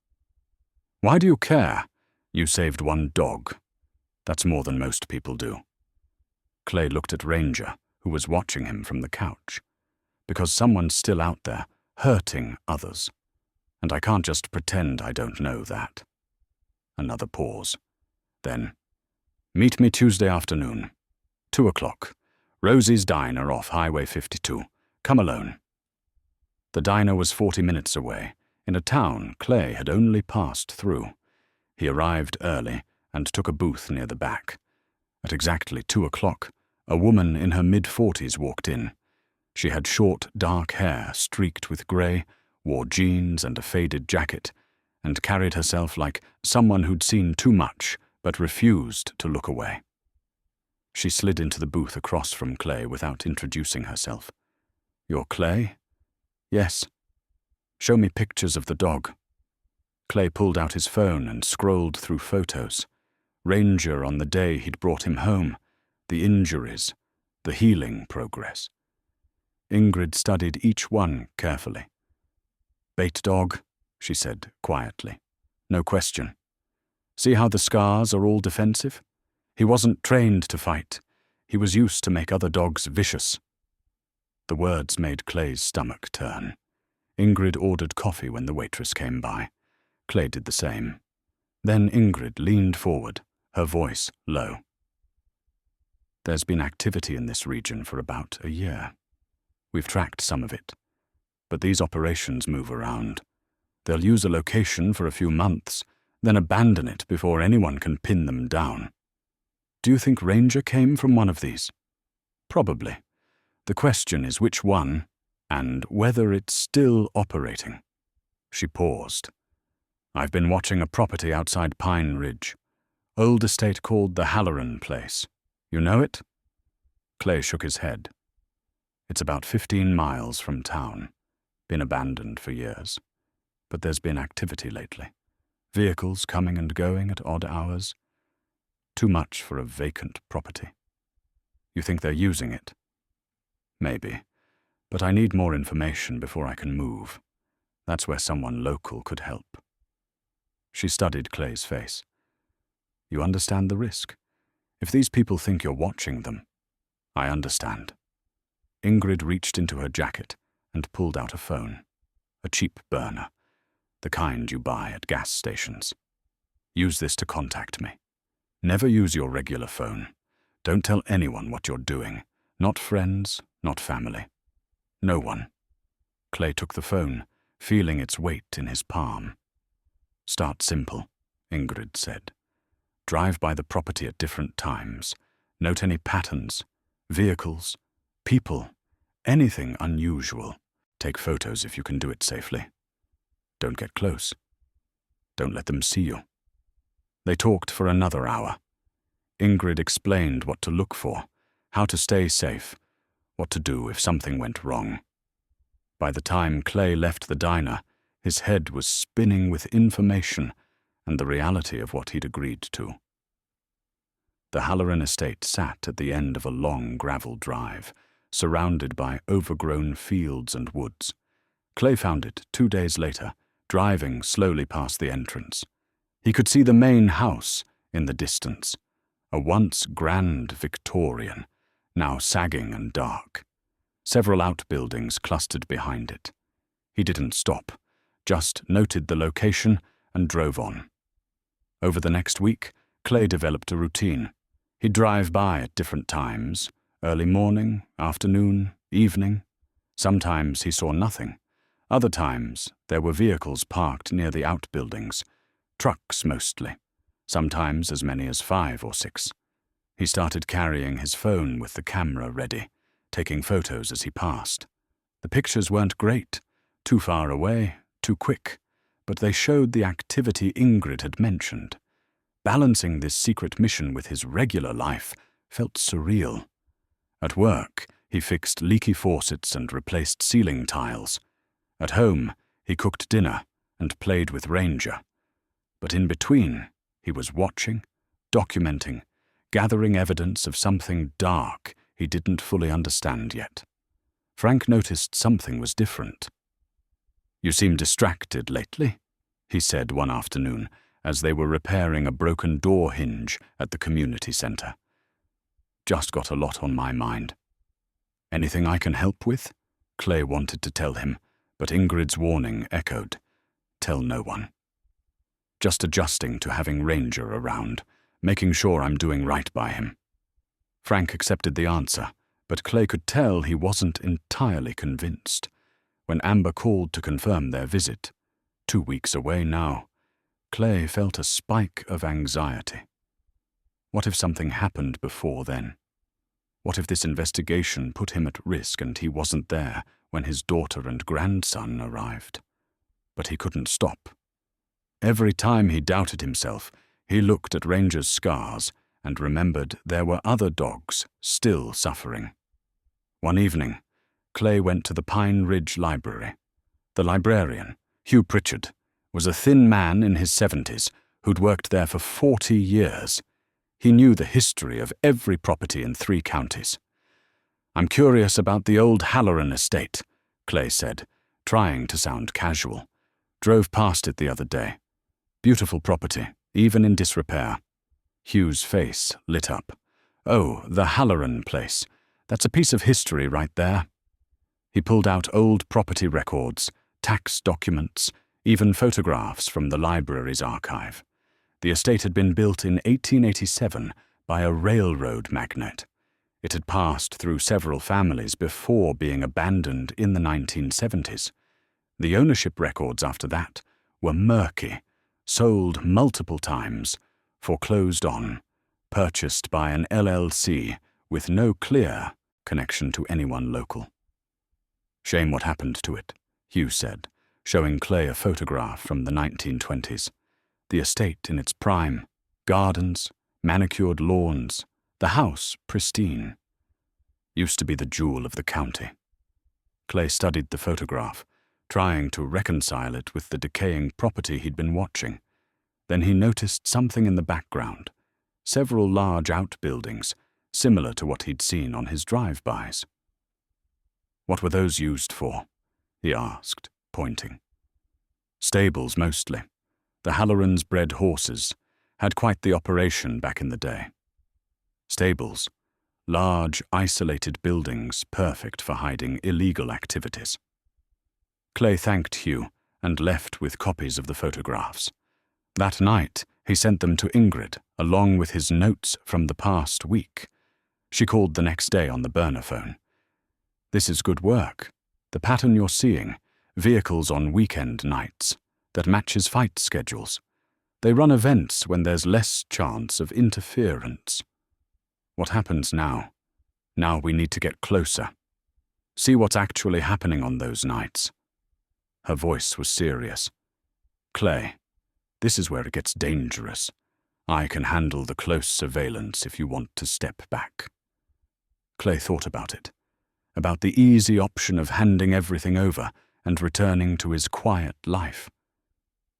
"Why do you care? You saved one dog. That's more than most people do." Clay looked at Ranger, who was watching him from the couch. "Because someone's still out there, hurting others. And I can't just pretend I don't know that." Another pause. Then, "Meet me Tuesday afternoon. 2 o'clock. Rosie's Diner off Highway 52. Come alone." The diner was 40 minutes away, in a town Clay had only passed through. He arrived early and took a booth near the back. At exactly 2 o'clock, a woman in her mid-40s walked in. She had short, dark hair streaked with grey, wore jeans and a faded jacket, and carried herself like someone who'd seen too much but refused to look away. She slid into the booth across from Clay without introducing herself. "You're Clay?" "Yes." "Show me pictures of the dog." Clay pulled out his phone and scrolled through photos. Ranger on the day he'd brought him home, the injuries, the healing progress. Ingrid studied each one carefully. "Bait dog," she said quietly. "No question. See how the scars are all defensive? He wasn't trained to fight. He was used to make other dogs vicious." The words made Clay's stomach turn. Ingrid ordered coffee when the waitress came by. Clay did the same. Then Ingrid leaned forward, her voice low. "There's been activity in this region for about a year. We've tracked some of it. But these operations move around. They'll use a location for a few months, then abandon it before anyone can pin them down. Do you think Ranger came from one of these? Probably. The question is which one, and whether it's still operating." She paused. "I've been watching a property outside Pine Ridge. Old estate called the Halloran Place. You know it?" Clay shook his head. "It's about 15 miles from town. Been abandoned for years. But there's been activity lately. Vehicles coming and going at odd hours. Too much for a vacant property. You think they're using it?" "Maybe. But I need more information before I can move. That's where someone local could help." She studied Clay's face. "You understand the risk? If these people think you're watching them..." "I understand." Ingrid reached into her jacket and pulled out a phone. a cheap burner, the kind you buy at gas stations. Use this to contact me. Never use your regular phone. Don't tell anyone what you're doing. Not friends, not family. No one. Clay took the phone, feeling its weight in his palm. Start simple, Ingrid said. Drive by the property at different times. Note any patterns, vehicles, people, anything unusual. Take photos if you can do it safely. Don't get close. Don't let them see you. They talked for another hour. Ingrid explained what to look for, how to stay safe, what to do if something went wrong. By the time Clay left the diner, his head was spinning with information and the reality of what he'd agreed to. The Halloran estate sat at the end of a long gravel drive, surrounded by overgrown fields and woods. Clay found it 2 days later, driving slowly past the entrance. He could see the main house in the distance, a once grand Victorian, now sagging and dark. Several outbuildings clustered behind it. He didn't stop, just noted the location and drove on. Over the next week, Clay developed a routine. He'd drive by at different times, early morning, afternoon, evening. Sometimes he saw nothing. Other times, there were vehicles parked near the outbuildings, trucks mostly, sometimes as many as 5 or 6. He started carrying his phone with the camera ready, taking photos as he passed. The pictures weren't great, too far away, too quick, but they showed the activity Ingrid had mentioned. Balancing this secret mission with his regular life felt surreal. At work, he fixed leaky faucets and replaced ceiling tiles. At home, he cooked dinner and played with Ranger. But in between, he was watching, documenting, gathering evidence of something dark he didn't fully understand yet. Frank noticed something was different. "You seem distracted lately," he said one afternoon as they were repairing a broken door hinge at the community center. "Just got a lot on my mind." "Anything I can help with?" Clay wanted to tell him, but Ingrid's warning echoed. "Tell no one." "Just adjusting to having Ranger around, making sure I'm doing right by him." Frank accepted the answer, but Clay could tell he wasn't entirely convinced. When Amber called to confirm their visit, 2 weeks away now, Clay felt a spike of anxiety. What if something happened before then? What if this investigation put him at risk and he wasn't there when his daughter and grandson arrived? But he couldn't stop. Every time he doubted himself, he looked at Ranger's scars and remembered there were other dogs still suffering. One evening, Clay went to the Pine Ridge Library. The librarian, Hugh Pritchard, was a thin man in his 70s who'd worked there for 40 years. He knew the history of every property in 3 counties. "I'm curious about the old Halloran estate," Clay said, trying to sound casual. "Drove past it the other day. Beautiful property, even in disrepair." Hugh's face lit up. "Oh, the Halloran place. That's a piece of history right there." He pulled out old property records, tax documents, even photographs from the library's archive. The estate had been built in 1887 by a railroad magnate. It had passed through several families before being abandoned in the 1970s. The ownership records after that were murky, sold multiple times, foreclosed on, purchased by an LLC with no clear connection to anyone local. "Shame what happened to it," Hugh said, showing Clay a photograph from the 1920s. The estate in its prime, gardens, manicured lawns, the house pristine. Used to be the jewel of the county. Clay studied the photograph, trying to reconcile it with the decaying property he'd been watching. Then he noticed something in the background, several large outbuildings, similar to what he'd seen on his drive-bys. "What were those used for?" he asked, pointing. "Stables mostly. The Hallorans bred horses, had quite the operation back in the day." Stables, large, isolated buildings perfect for hiding illegal activities. Clay thanked Hugh and left with copies of the photographs. That night, he sent them to Ingrid, along with his notes from the past week. She called the next day on the burner phone. "This is good work. The pattern you're seeing, vehicles on weekend nights, that matches fight schedules. They run events when there's less chance of interference. What happens now? Now we need to get closer. See what's actually happening on those nights." Her voice was serious. "Clay, this is where it gets dangerous. I can handle the close surveillance if you want to step back." Clay thought about it, about the easy option of handing everything over and returning to his quiet life.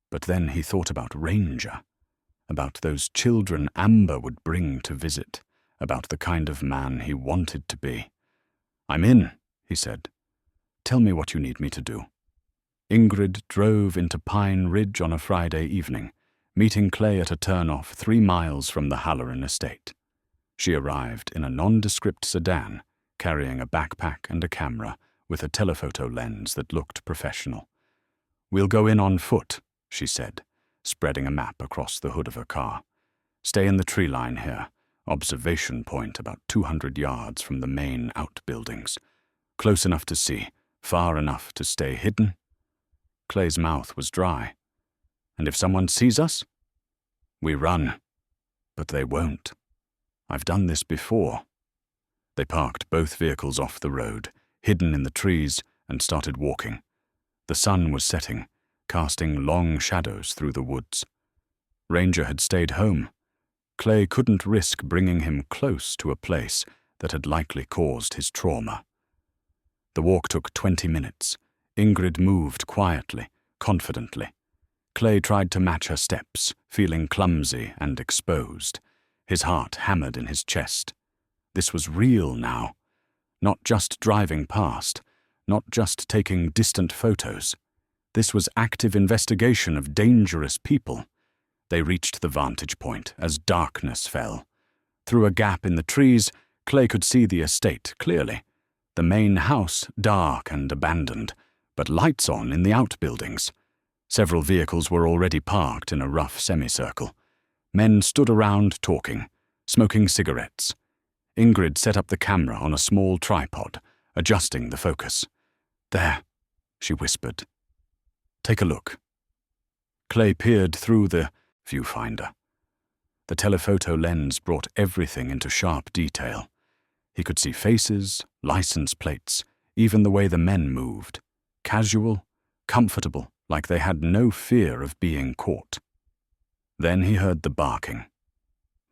But then he thought about Ranger, about those children Amber would bring to visit, about the kind of man he wanted to be. "I'm in," he said. "Tell me what you need me to do." Ingrid drove into Pine Ridge on a Friday evening, meeting Clay at a turnoff 3 miles from the Halloran estate. She arrived in a nondescript sedan, carrying a backpack and a camera with a telephoto lens that looked professional. "We'll go in on foot," she said, spreading a map across the hood of her car. "Stay in the tree line here, observation point about 200 yards from the main outbuildings. Close enough to see, far enough to stay hidden." Clay's mouth was dry. "And if someone sees us?" "We run. But they won't. I've done this before." They parked both vehicles off the road, hidden in the trees, and started walking. The sun was setting, casting long shadows through the woods. Ranger had stayed home. Clay couldn't risk bringing him close to a place that had likely caused his trauma. The walk took 20 minutes. Ingrid moved quietly, confidently. Clay tried to match her steps, feeling clumsy and exposed. His heart hammered in his chest. This was real now. Not just driving past, not just taking distant photos. This was active investigation of dangerous people. They reached the vantage point as darkness fell. Through a gap in the trees, Clay could see the estate clearly. The main house dark and abandoned, but lights on in the outbuildings. Several vehicles were already parked in a rough semicircle. Men stood around talking, smoking cigarettes. Ingrid set up the camera on a small tripod, adjusting the focus. "There," she whispered. "Take a look." Clay peered through the viewfinder. The telephoto lens brought everything into sharp detail. He could see faces, license plates, even the way the men moved. Casual, comfortable, like they had no fear of being caught. Then he heard the barking.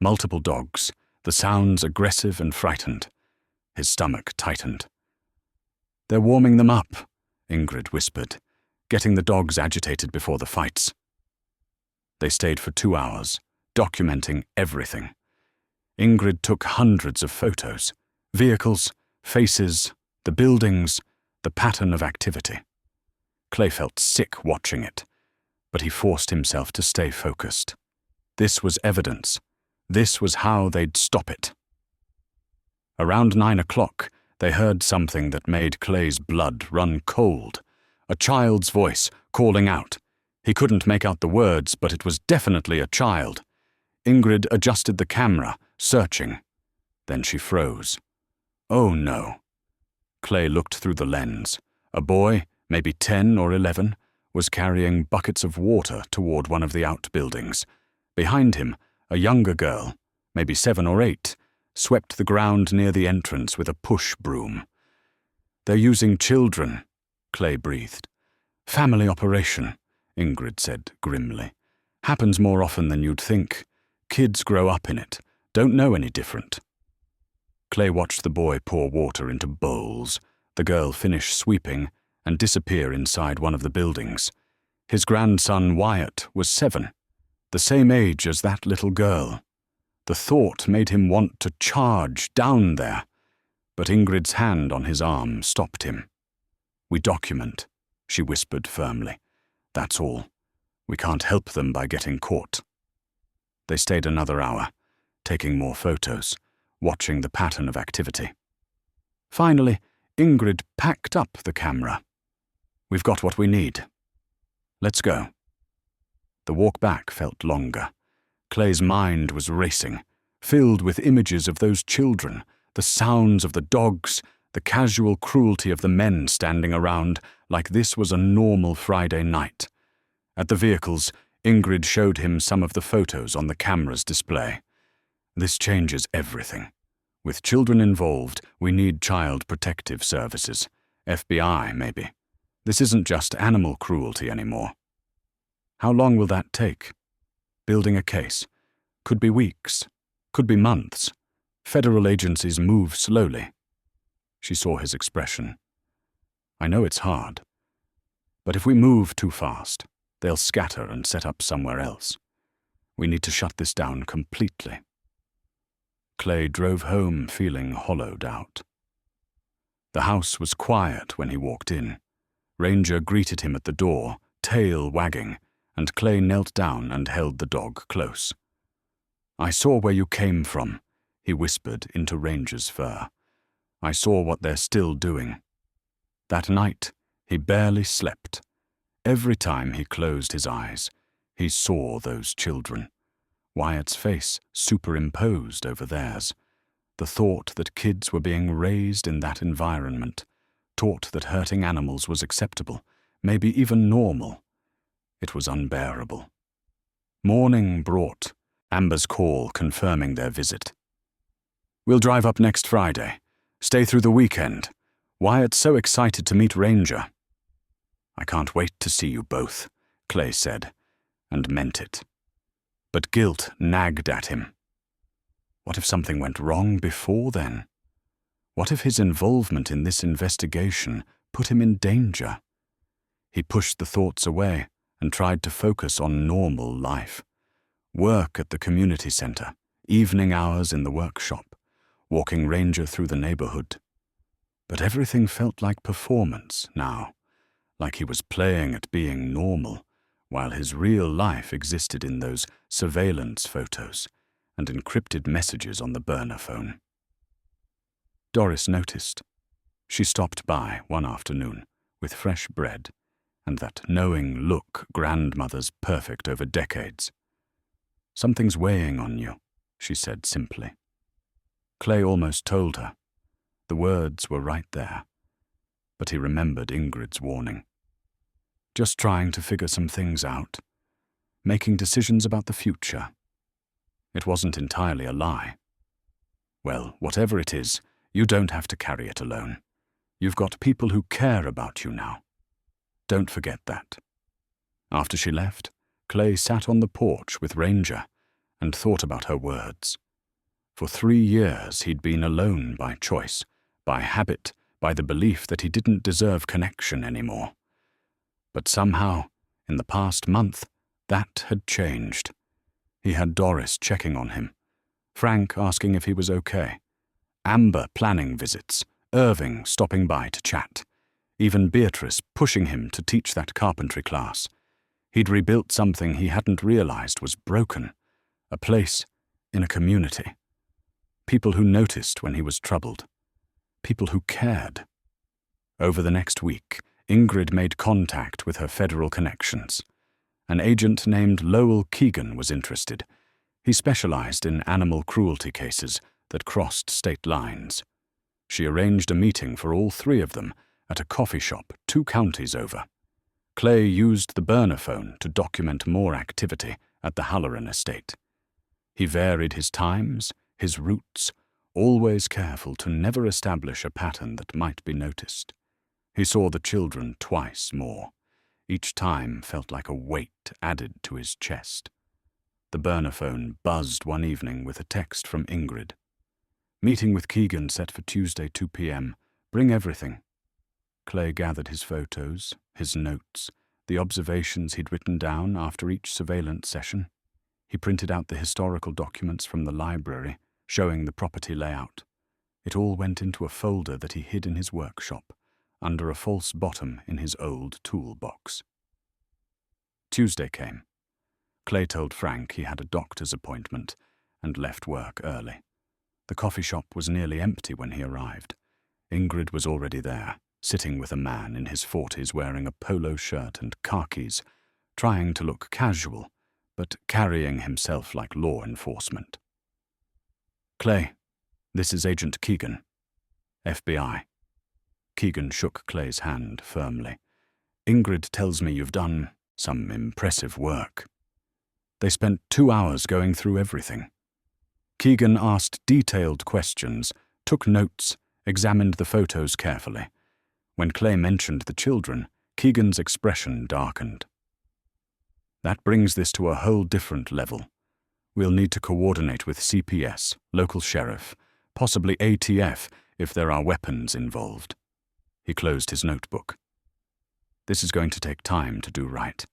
Multiple dogs, the sounds aggressive and frightened. His stomach tightened. "They're warming them up," Ingrid whispered, "getting the dogs agitated before the fights." They stayed for 2 hours, documenting everything. Ingrid took hundreds of photos, vehicles, faces, the buildings, the pattern of activity. Clay felt sick watching it, but he forced himself to stay focused. This was evidence. This was how they'd stop it. Around 9 o'clock, they heard something that made Clay's blood run cold. A child's voice calling out. He couldn't make out the words, but it was definitely a child. Ingrid adjusted the camera, searching. Then she froze. Oh no. Clay looked through the lens. A boy, maybe 10 or 11, was carrying buckets of water toward one of the outbuildings. Behind him, a younger girl, maybe 7 or 8, swept the ground near the entrance with a push broom. "They're using children," Clay breathed. "Family operation," Ingrid said grimly. "Happens more often than you'd think. Kids grow up in it, don't know any different." Clay watched the boy pour water into bowls, the girl finish sweeping, and disappear inside one of the buildings. His grandson Wyatt was 7, the same age as that little girl. The thought made him want to charge down there, but Ingrid's hand on his arm stopped him. "We document," she whispered firmly. "That's all. We can't help them by getting caught." They stayed another hour, taking more photos, watching the pattern of activity. Finally, Ingrid packed up the camera. We've got what we need. Let's go. The walk back felt longer. Clay's mind was racing, filled with images of those children, the sounds of the dogs, the casual cruelty of the men standing around like this was a normal Friday night. At the vehicles, Ingrid showed him some of the photos on the camera's display. This changes everything. With children involved, we need child protective services. FBI, maybe. This isn't just animal cruelty anymore. How long will that take? Building a case. Could be weeks. Could be months. Federal agencies move slowly. She saw his expression. I know it's hard. But if we move too fast, they'll scatter and set up somewhere else. We need to shut this down completely. Clay drove home feeling hollowed out. The house was quiet when he walked in. Ranger greeted him at the door, tail wagging, and Clay knelt down and held the dog close. I saw where you came from, he whispered into Ranger's fur. I saw what they're still doing. That night, he barely slept. Every time he closed his eyes, he saw those children. Wyatt's face superimposed over theirs. The thought that kids were being raised in that environment, taught that hurting animals was acceptable, maybe even normal. It was unbearable. Morning brought Amber's call confirming their visit. We'll drive up next Friday. Stay through the weekend. Wyatt's so excited to meet Ranger. I can't wait to see you both, Clay said, and meant it. But guilt nagged at him. What if something went wrong before then? What if his involvement in this investigation put him in danger? He pushed the thoughts away and tried to focus on normal life. Work at the community center, evening hours in the workshop, walking Ranger through the neighborhood. But everything felt like performance now, like he was playing at being normal, while his real life existed in those surveillance photos and encrypted messages on the burner phone. Doris noticed. She stopped by one afternoon with fresh bread and that knowing look grandmother's perfect over decades. Something's weighing on you, she said simply. Clay almost told her. The words were right there, but he remembered Ingrid's warning. Just trying to figure some things out, making decisions about the future. It wasn't entirely a lie. Well, whatever it is, you don't have to carry it alone. You've got people who care about you now. Don't forget that. After she left, Clay sat on the porch with Ranger and thought about her words. For 3 years he'd been alone by choice, by habit, by the belief that he didn't deserve connection anymore. But somehow, in the past month, that had changed. He had Doris checking on him, Frank asking if he was okay, Amber planning visits, Irving stopping by to chat, even Beatrice pushing him to teach that carpentry class. He'd rebuilt something he hadn't realized was broken, a place in a community. People who noticed when he was troubled. People who cared. Over the next week, Ingrid made contact with her federal connections. An agent named Lowell Keegan was interested. He specialized in animal cruelty cases that crossed state lines. She arranged a meeting for all 3 of them at a coffee shop 2 counties over. Clay used the burner phone to document more activity at the Halloran estate. He varied his times, his routes, always careful to never establish a pattern that might be noticed. He saw the children twice more. Each time felt like a weight added to his chest. The burner phone buzzed one evening with a text from Ingrid. Meeting with Keegan set for Tuesday 2 p.m. Bring everything. Clay gathered his photos, his notes, the observations he'd written down after each surveillance session. He printed out the historical documents from the library, showing the property layout. It all went into a folder that he hid in his workshop, under a false bottom in his old toolbox. Tuesday came. Clay told Frank he had a doctor's appointment and left work early. The coffee shop was nearly empty when he arrived. Ingrid was already there, sitting with a man in his 40s wearing a polo shirt and khakis, trying to look casual, but carrying himself like law enforcement. "Clay, this is Agent Keegan, FBI." Keegan shook Clay's hand firmly. "Ingrid tells me you've done some impressive work." They spent 2 hours going through everything. Keegan asked detailed questions, took notes, examined the photos carefully. When Clay mentioned the children, Keegan's expression darkened. "That brings this to a whole different level. We'll need to coordinate with CPS, local sheriff, possibly ATF if there are weapons involved." He closed his notebook. "This is going to take time to do right.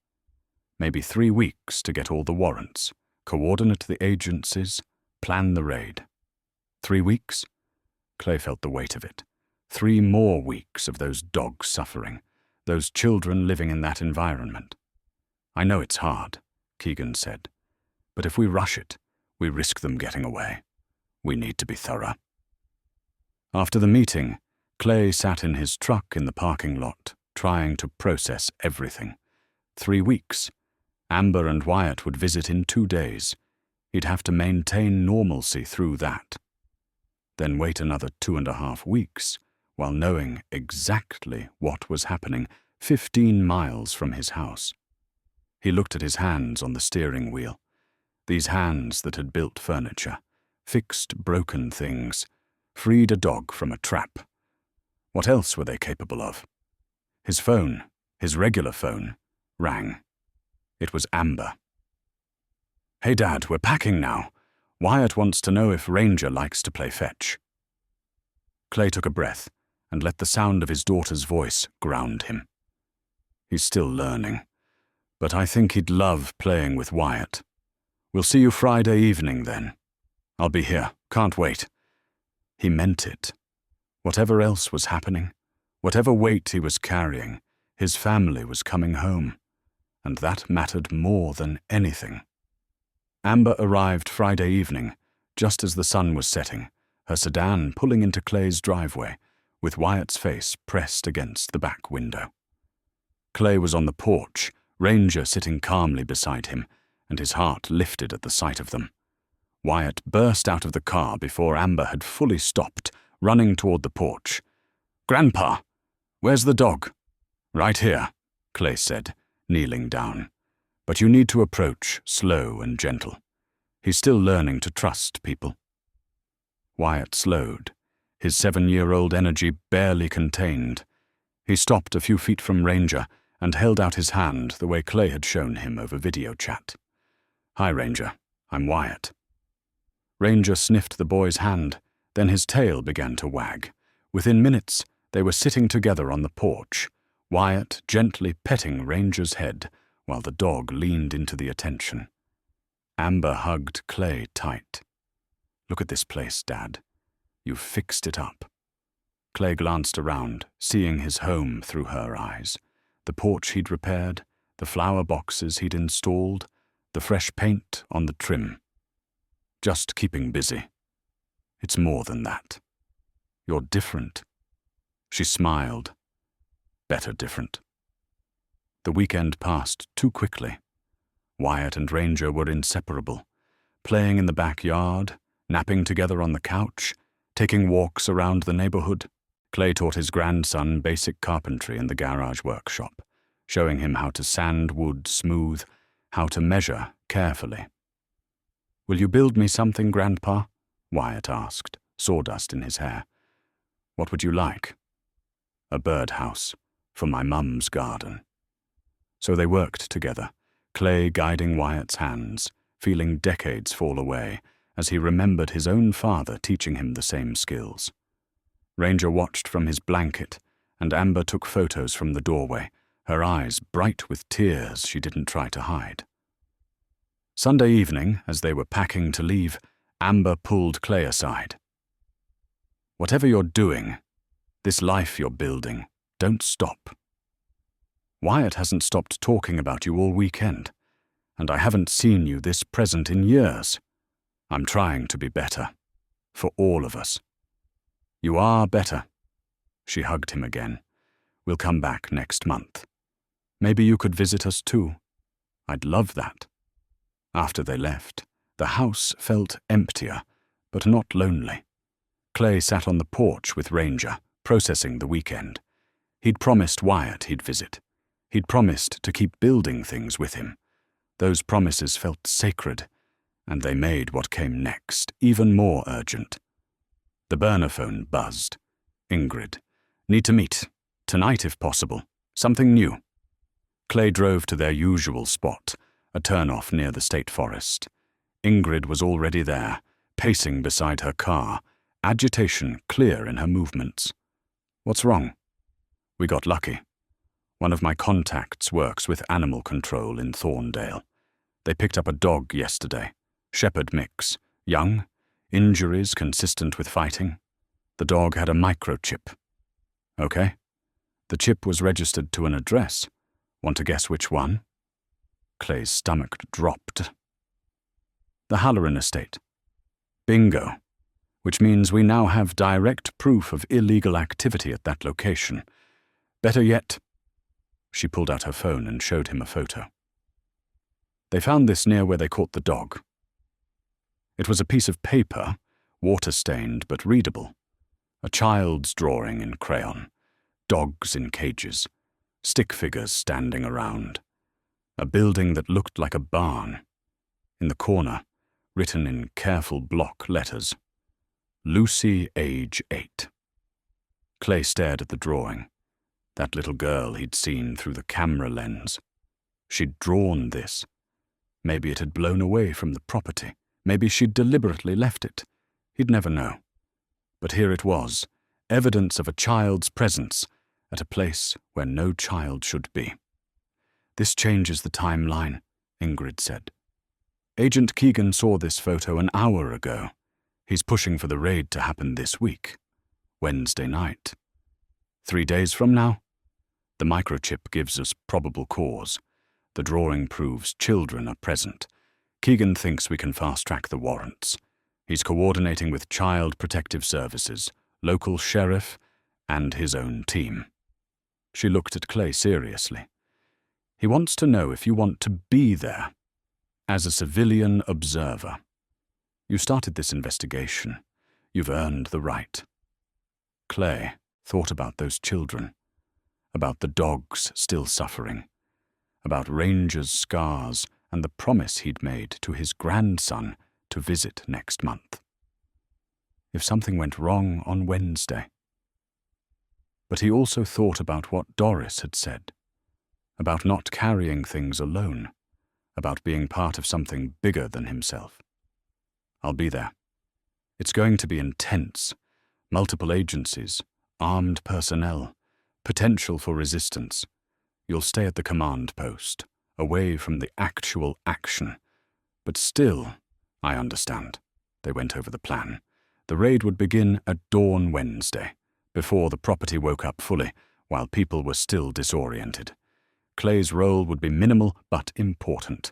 Maybe 3 weeks to get all the warrants, coordinate the agencies, plan the raid. 3 weeks?" Clay felt the weight of it. 3 more weeks of those dogs suffering, those children living in that environment. "I know it's hard," Keegan said, "but if we rush it, we risk them getting away. We need to be thorough." After the meeting, Clay sat in his truck in the parking lot, trying to process everything. 3 weeks. Amber and Wyatt would visit in 2 days. He'd have to maintain normalcy through that. Then wait another 2.5 weeks, while knowing exactly what was happening 15 miles from his house. He looked at his hands on the steering wheel. These hands that had built furniture, fixed broken things, freed a dog from a trap. What else were they capable of? His phone, his regular phone, rang. It was Amber. "Hey, Dad, we're packing now. Wyatt wants to know if Ranger likes to play fetch." Clay took a breath and let the sound of his daughter's voice ground him. "He's still learning, but I think he'd love playing with Wyatt. We'll see you Friday evening then. I'll be here. Can't wait." He meant it. Whatever else was happening, whatever weight he was carrying, his family was coming home, and that mattered more than anything. Amber arrived Friday evening, just as the sun was setting, her sedan pulling into Clay's driveway, with Wyatt's face pressed against the back window. Clay was on the porch, Ranger sitting calmly beside him, and his heart lifted at the sight of them. Wyatt burst out of the car before Amber had fully stopped, running toward the porch. "Grandpa, where's the dog?" "Right here," Clay said, kneeling down. "But you need to approach slow and gentle. He's still learning to trust people." Wyatt slowed, his 7-year-old energy barely contained. He stopped a few feet from Ranger and held out his hand the way Clay had shown him over video chat. "Hi, Ranger. I'm Wyatt." Ranger sniffed the boy's hand, then his tail began to wag. Within minutes, they were sitting together on the porch, Wyatt gently petting Ranger's head while the dog leaned into the attention. Amber hugged Clay tight. "Look at this place, Dad. You've fixed it up." Clay glanced around, seeing his home through her eyes. The porch he'd repaired, the flower boxes he'd installed, the fresh paint on the trim. "Just keeping busy. It's more than that. You're different." She smiled. Better different. The weekend passed too quickly. Wyatt and Ranger were inseparable, playing in the backyard, napping together on the couch, taking walks around the neighborhood. Clay taught his grandson basic carpentry in the garage workshop, showing him how to sand wood smooth, how to measure carefully. "Will you build me something, Grandpa?" Wyatt asked, sawdust in his hair. "What would you like?" "A birdhouse, for my mum's garden." So they worked together, Clay guiding Wyatt's hands, feeling decades fall away as he remembered his own father teaching him the same skills. Ranger watched from his blanket, and Amber took photos from the doorway, her eyes bright with tears she didn't try to hide. Sunday evening, as they were packing to leave, Amber pulled Clay aside. "Whatever you're doing, this life you're building, don't stop. Wyatt hasn't stopped talking about you all weekend, and I haven't seen you this present in years. I'm trying to be better, for all of us." "You are better." She hugged him again. We'll come back next month. Maybe you could visit us too. I'd love that." After they left, the house felt emptier, but not lonely. Clay sat on the porch with Ranger, processing the weekend. He'd promised Wyatt he'd visit. He'd promised to keep building things with him. Those promises felt sacred, and they made what came next even more urgent. The burner phone buzzed. Ingrid. "Need to meet. Tonight if possible. Something new." Clay drove to their usual spot, a turnoff near the state forest. Ingrid was already there, pacing beside her car, agitation clear in her movements. "What's wrong?" "We got lucky. One of my contacts works with animal control in Thorndale. They picked up a dog yesterday, shepherd mix, young, injuries consistent with fighting. The dog had a microchip." "Okay." "The chip was registered to an address. Want to guess which one?" Clay's stomach dropped. "The Halloran estate." "Bingo. Which means we now have direct proof of illegal activity at that location. Better yet..." She pulled out her phone and showed him a photo. "They found this near where they caught the dog." It was a piece of paper, water-stained but readable. A child's drawing in crayon, dogs in cages, stick figures standing around. A building that looked like a barn. In the corner, written in careful block letters, "Lucy, age 8. Clay stared at the drawing. That little girl he'd seen through the camera lens. She'd drawn this. Maybe it had blown away from the property. Maybe she'd deliberately left it. He'd never know. But here it was, evidence of a child's presence at a place where no child should be. "This changes the timeline," Ingrid said. "Agent Keegan saw this photo an hour ago. He's pushing for the raid to happen this week. Wednesday night. 3 days from now? The microchip gives us probable cause. The drawing proves children are present. Keegan thinks we can fast-track the warrants. He's coordinating with Child Protective Services, local sheriff, and his own team." She looked at Clay seriously. "He wants to know if you want to be there, as a civilian observer. You started this investigation. You've earned the right." Clay thought about those children, about the dogs still suffering, about Ranger's scars and the promise he'd made to his grandson to visit next month. If something went wrong on Wednesday. But he also thought about what Doris had said, about not carrying things alone, about being part of something bigger than himself. "I'll be there. It's going to be intense. Multiple agencies, armed personnel, potential for resistance. You'll stay at the command post, away from the actual action. But still, I understand." They went over the plan. The raid would begin at dawn Wednesday, before the property woke up fully, while people were still disoriented. Clay's role would be minimal but important.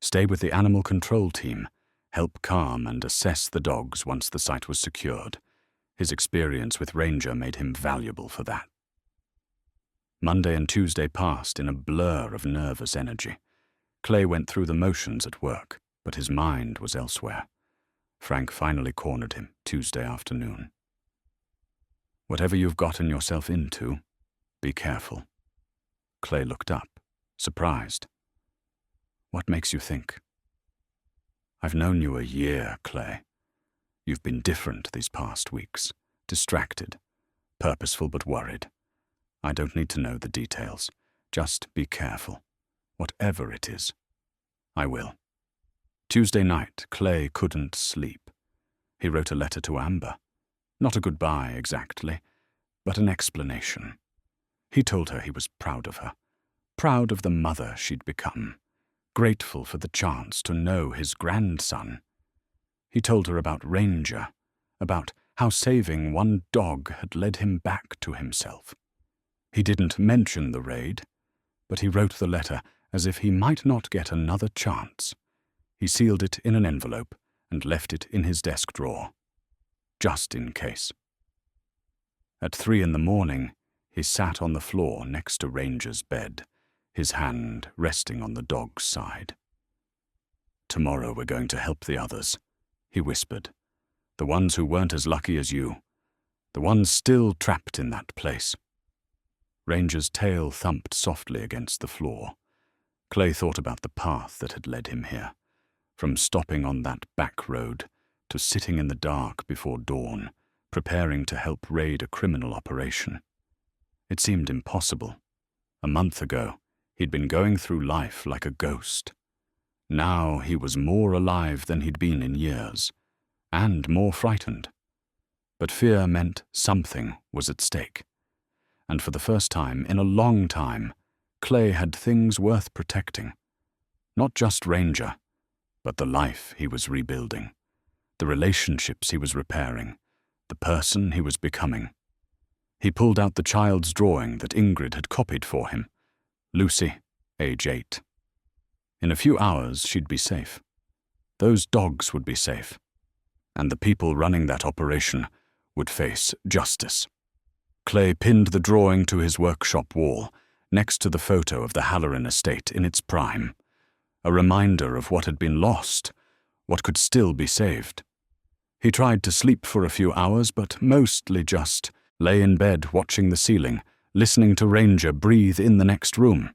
Stay with the animal control team, help calm and assess the dogs once the site was secured. His experience with Ranger made him valuable for that. Monday and Tuesday passed in a blur of nervous energy. Clay went through the motions at work, but his mind was elsewhere. Frank finally cornered him Tuesday afternoon. "Whatever you've gotten yourself into, be careful." Clay looked up, surprised. "What makes you think?" "I've known you a year, Clay. You've been different these past weeks, distracted, purposeful but worried. I don't need to know the details. Just be careful, whatever it is." "I will." Tuesday night, Clay couldn't sleep. He wrote a letter to Amber. Not a goodbye exactly, but an explanation. He told her he was proud of her, proud of the mother she'd become, grateful for the chance to know his grandson. He told her about Ranger, about how saving one dog had led him back to himself. He didn't mention the raid, but he wrote the letter as if he might not get another chance. He sealed it in an envelope and left it in his desk drawer, just in case. At 3 in the morning, He sat on the floor next to Ranger's bed, his hand resting on the dog's side. "Tomorrow we're going to help the others," he whispered. "The ones who weren't as lucky as you. The ones still trapped in that place." Ranger's tail thumped softly against the floor. Clay thought about the path that had led him here, from stopping on that back road to sitting in the dark before dawn, preparing to help raid a criminal operation. It seemed impossible. A month ago, he'd been going through life like a ghost. Now he was more alive than he'd been in years, and more frightened. But fear meant something was at stake. And for the first time in a long time, Clay had things worth protecting. Not just Ranger, but the life he was rebuilding, the relationships he was repairing, the person he was becoming. He pulled out the child's drawing that Ingrid had copied for him. Lucy, age 8. In a few hours, she'd be safe. Those dogs would be safe. And the people running that operation would face justice. Clay pinned the drawing to his workshop wall, next to the photo of the Halloran estate in its prime. A reminder of what had been lost, what could still be saved. He tried to sleep for a few hours, but mostly just lay in bed watching the ceiling, listening to Ranger breathe in the next room.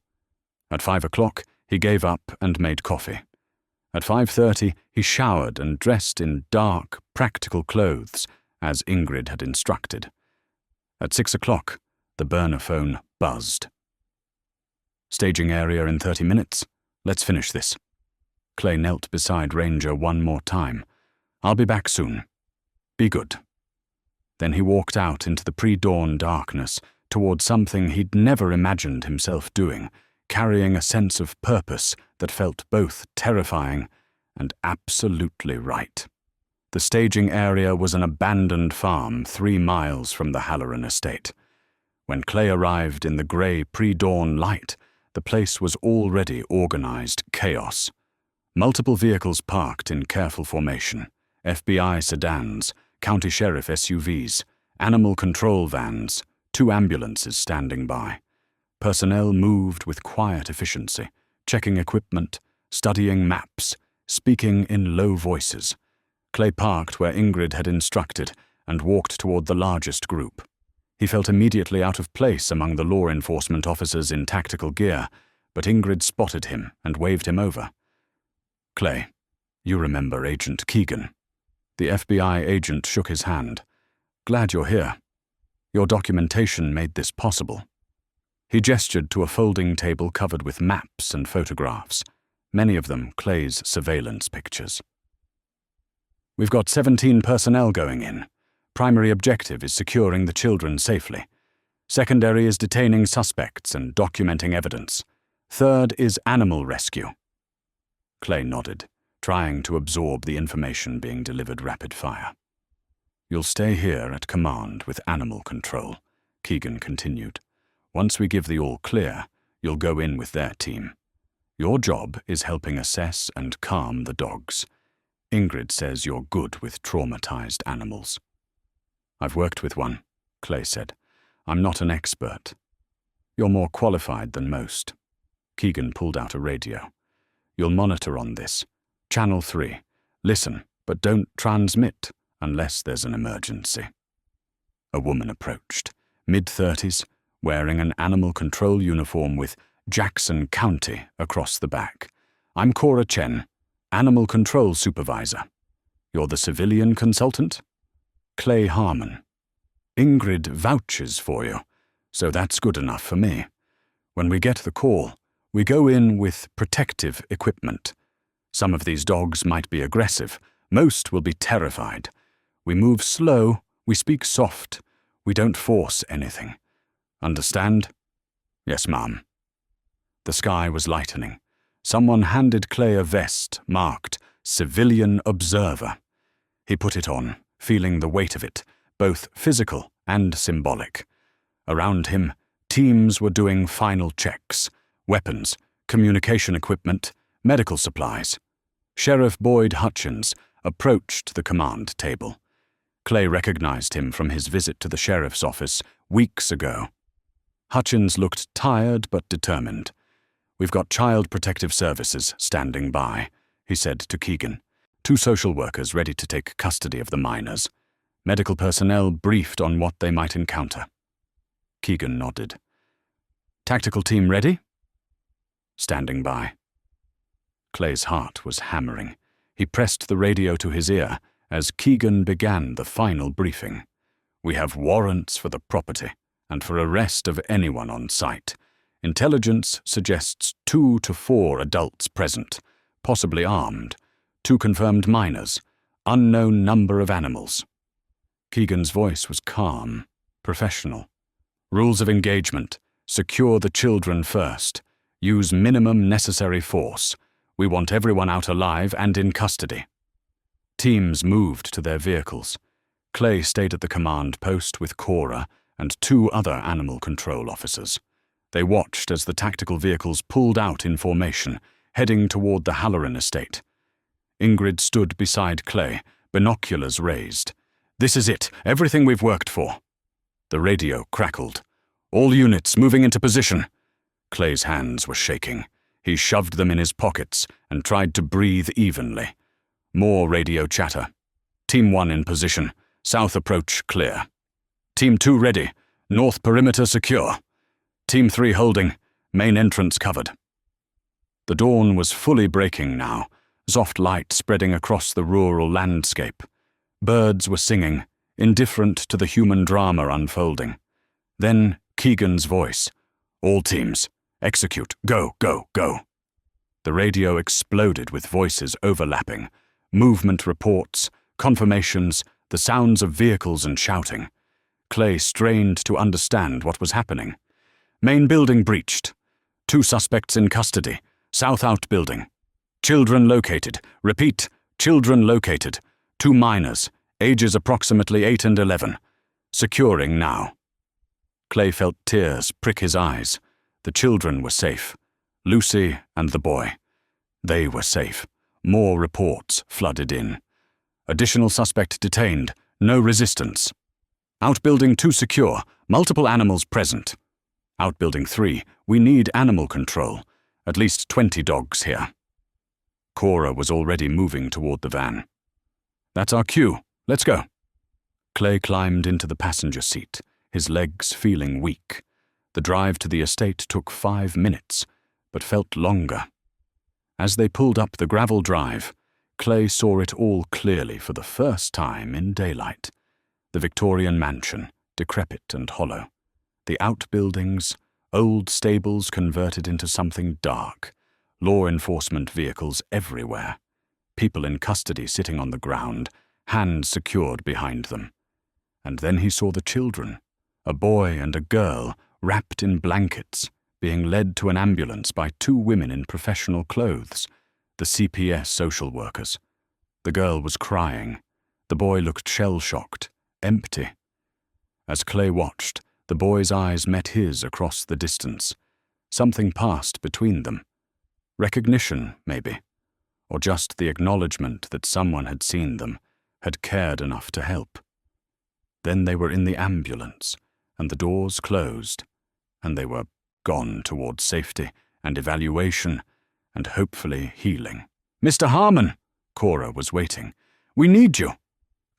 At 5 o'clock, he gave up and made coffee. At 5:30, he showered and dressed in dark, practical clothes, as Ingrid had instructed. At 6 o'clock, the burner phone buzzed. "Staging area in 30 minutes. Let's finish this." Clay knelt beside Ranger one more time. "I'll be back soon. Be good." Then he walked out into the pre-dawn darkness toward something he'd never imagined himself doing, carrying a sense of purpose that felt both terrifying and absolutely right. The staging area was an abandoned farm 3 miles from the Halloran estate. When Clay arrived in the grey pre-dawn light, the place was already organized chaos. Multiple vehicles parked in careful formation, FBI sedans, county sheriff SUVs, animal control vans, 2 ambulances standing by. Personnel moved with quiet efficiency, checking equipment, studying maps, speaking in low voices. Clay parked where Ingrid had instructed and walked toward the largest group. He felt immediately out of place among the law enforcement officers in tactical gear, but Ingrid spotted him and waved him over. "Clay, you remember Agent Keegan." The FBI agent shook his hand. "Glad you're here. Your documentation made this possible." He gestured to a folding table covered with maps and photographs, many of them Clay's surveillance pictures. "We've got 17 personnel going in. Primary objective is securing the children safely. Secondary is detaining suspects and documenting evidence. Third is animal rescue." Clay nodded, trying to absorb the information being delivered rapid fire. "You'll stay here at command with animal control," Keegan continued. "Once we give the all clear, you'll go in with their team. Your job is helping assess and calm the dogs. Ingrid says you're good with traumatized animals." "I've worked with one," Clay said. "I'm not an expert." "You're more qualified than most." Keegan pulled out a radio. "You'll monitor on this. Channel 3. Listen, but don't transmit unless there's an emergency." A woman approached, mid-30s, wearing an animal control uniform with Jackson County across the back. "I'm Cora Chen, Animal Control Supervisor." "You're the civilian consultant?" "Clay Harmon." "Ingrid vouches for you, so that's good enough for me. When we get the call, we go in with protective equipment. Some of these dogs might be aggressive. Most will be terrified. We move slow, we speak soft, we don't force anything. Understand?" "Yes, ma'am." The sky was lightening. Someone handed Clay a vest marked Civilian Observer. He put it on, feeling the weight of it, both physical and symbolic. Around him, teams were doing final checks: weapons, communication equipment, medical supplies. Sheriff Boyd Hutchins approached the command table. Clay recognized him from his visit to the sheriff's office weeks ago. Hutchins looked tired but determined. "We've got Child Protective Services standing by," he said to Keegan. "2 social workers ready to take custody of the minors. Medical personnel briefed on what they might encounter." Keegan nodded. "Tactical team ready?" "Standing by." Clay's heart was hammering. He pressed the radio to his ear as Keegan began the final briefing. "We have warrants for the property and for arrest of anyone on site. Intelligence suggests 2 to 4 adults present, possibly armed. 2 confirmed minors. Unknown number of animals." Keegan's voice was calm, professional. "Rules of engagement. Secure the children first. Use minimum necessary force. We want everyone out alive and in custody." Teams moved to their vehicles. Clay stayed at the command post with Cora and 2 other animal control officers. They watched as the tactical vehicles pulled out in formation, heading toward the Halloran estate. Ingrid stood beside Clay, binoculars raised. "This is it, everything we've worked for." The radio crackled. "All units moving into position." Clay's hands were shaking. He shoved them in his pockets and tried to breathe evenly. More radio chatter. "Team 1 in position. South approach clear. Team 2 ready. North perimeter secure. Team 3 holding. Main entrance covered." The dawn was fully breaking now, soft light spreading across the rural landscape. Birds were singing, indifferent to the human drama unfolding. Then Keegan's voice. "All teams. Execute. Go, go, go." The radio exploded with voices overlapping. Movement reports, confirmations, the sounds of vehicles and shouting. Clay strained to understand what was happening. "Main building breached. 2 suspects in custody. South outbuilding. Children located. Repeat, children located. 2 minors, ages approximately 8 and 11. Securing now." Clay felt tears prick his eyes. The children were safe. Lucy and the boy. They were safe. More reports flooded in. Additional suspect detained. No resistance. Outbuilding 2 secure. Multiple animals present. Outbuilding 3. We need animal control. At least 20 dogs here. Cora was already moving toward the van. "That's our cue. Let's go." Clay climbed into the passenger seat, his legs feeling weak. The drive to the estate took 5 minutes, but felt longer. As they pulled up the gravel drive, Clay saw it all clearly for the first time in daylight. The Victorian mansion, decrepit and hollow. The outbuildings, old stables converted into something dark. Law enforcement vehicles everywhere. People in custody sitting on the ground, hands secured behind them. And then he saw the children, a boy and a girl, wrapped in blankets, being led to an ambulance by 2 women in professional clothes, the CPS social workers. The girl was crying. The boy looked shell-shocked, empty. As Clay watched, the boy's eyes met his across the distance. Something passed between them. Recognition, maybe, or just the acknowledgement that someone had seen them, had cared enough to help. Then they were in the ambulance, and the doors closed, and they were gone towards safety and evaluation and hopefully healing. "Mr. Harmon!" Cora was waiting. "We need you!"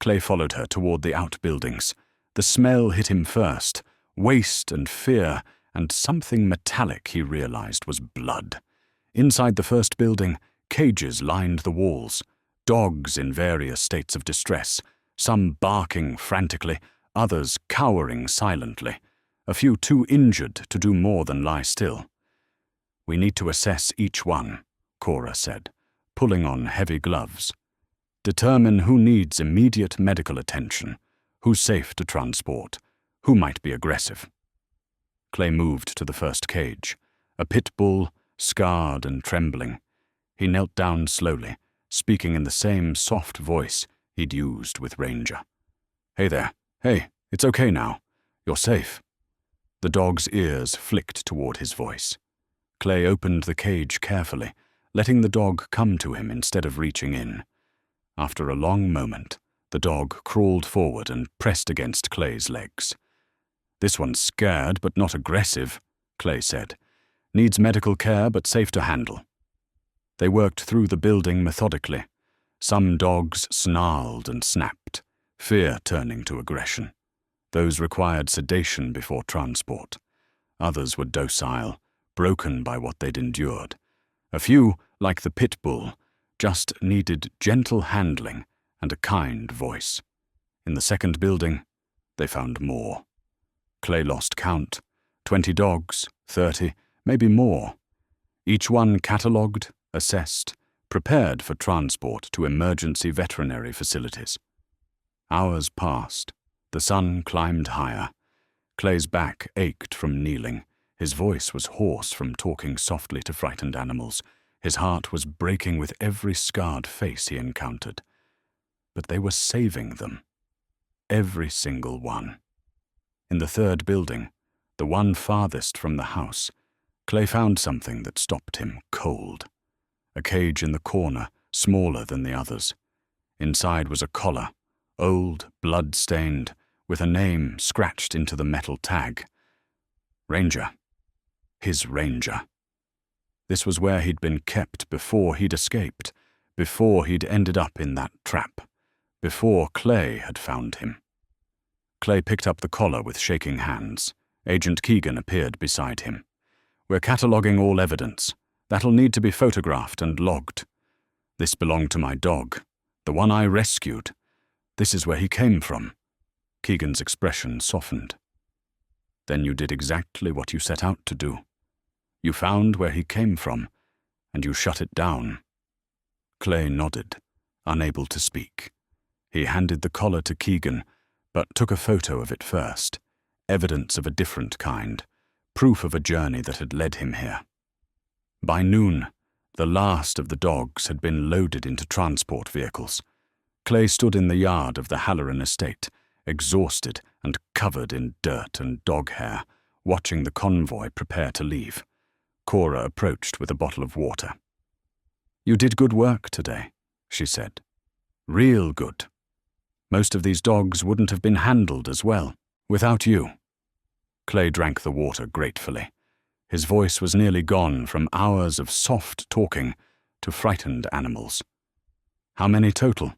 Clay followed her toward the outbuildings. The smell hit him first, waste and fear, and something metallic he realized was blood. Inside the first building, cages lined the walls, dogs in various states of distress, some barking frantically, others cowering silently, a few too injured to do more than lie still. "We need to assess each one," Cora said, pulling on heavy gloves. "Determine who needs immediate medical attention, who's safe to transport, who might be aggressive." Clay moved to the first cage, a pit bull, scarred and trembling. He knelt down slowly, speaking in the same soft voice he'd used with Ranger. "Hey there. Hey, it's okay now. You're safe." The dog's ears flicked toward his voice. Clay opened the cage carefully, letting the dog come to him instead of reaching in. After a long moment, the dog crawled forward and pressed against Clay's legs. "This one's scared but not aggressive," Clay said. "Needs medical care but safe to handle." They worked through the building methodically. Some dogs snarled and snapped, fear turning to aggression. Those required sedation before transport. Others were docile, broken by what they'd endured. A few, like the pit bull, just needed gentle handling and a kind voice. In the second building, they found more. Clay lost count. 20 dogs, 30, maybe more. Each one catalogued, assessed, prepared for transport to emergency veterinary facilities. Hours passed. The sun climbed higher. Clay's back ached from kneeling. His voice was hoarse from talking softly to frightened animals. His heart was breaking with every scarred face he encountered. But they were saving them. Every single one. In the third building, the one farthest from the house, Clay found something that stopped him cold. A cage in the corner, smaller than the others. Inside was a collar, old, blood-stained, with a name scratched into the metal tag. Ranger. His Ranger. This was where he'd been kept before he'd escaped, before he'd ended up in that trap, before Clay had found him. Clay picked up the collar with shaking hands. Agent Keegan appeared beside him. "We're cataloguing all evidence. That'll need to be photographed and logged. This belonged to my dog, the one I rescued. This is where he came from." Keegan's expression softened. "Then you did exactly what you set out to do. You found where he came from, and you shut it down." Clay nodded, unable to speak. He handed the collar to Keegan, but took a photo of it first, evidence of a different kind, proof of a journey that had led him here. By noon, the last of the dogs had been loaded into transport vehicles. Clay stood in the yard of the Halloran estate, exhausted and covered in dirt and dog hair, watching the convoy prepare to leave. Cora approached with a bottle of water. "You did good work today," she said. "Real good. Most of these dogs wouldn't have been handled as well without you." Clay drank the water gratefully. His voice was nearly gone from hours of soft talking to frightened animals. "How many total?"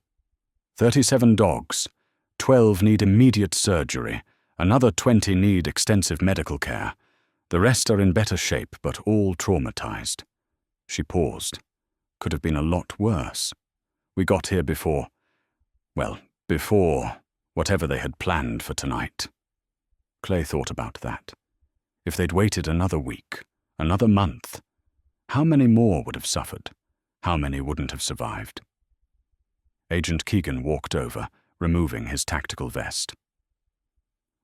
37 dogs. 12 need immediate surgery. Another 20 need extensive medical care. The rest are in better shape, but all traumatized. She paused. Could have been a lot worse. We got here before whatever they had planned for tonight. Clay thought about that. If they'd waited another week, another month, how many more would have suffered? How many wouldn't have survived? Agent Keegan walked over, removing his tactical vest.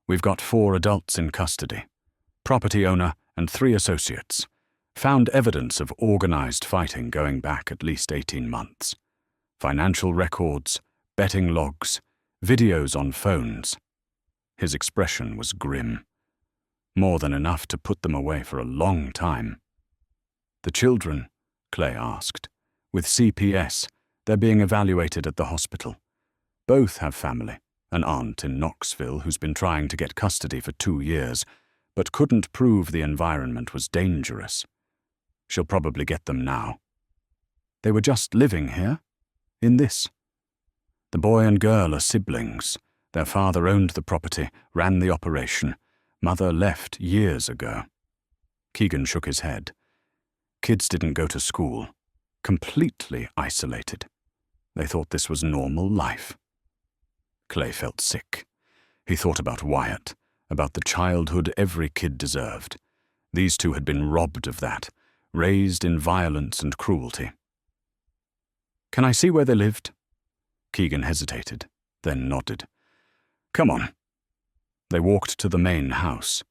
"We've got 4 adults in custody. Property owner and 3 associates. Found evidence of organized fighting going back at least 18 months. Financial records, betting logs, videos on phones." His expression was grim. More than enough to put them away for a long time. "The children?" Clay asked. "With CPS, they're being evaluated at the hospital. Both have family, an aunt in Knoxville who's been trying to get custody for 2 years, but couldn't prove the environment was dangerous. She'll probably get them now." "They were just living here? In this?" "The boy and girl are siblings. Their father owned the property, ran the operation. Mother left years ago." Keegan shook his head. "Kids didn't go to school. Completely isolated. They thought this was normal life." Clay felt sick. He thought about Wyatt, about the childhood every kid deserved. These 2 had been robbed of that, raised in violence and cruelty. "Can I see where they lived?" Keegan hesitated, then nodded. "Come on." They walked to the main house.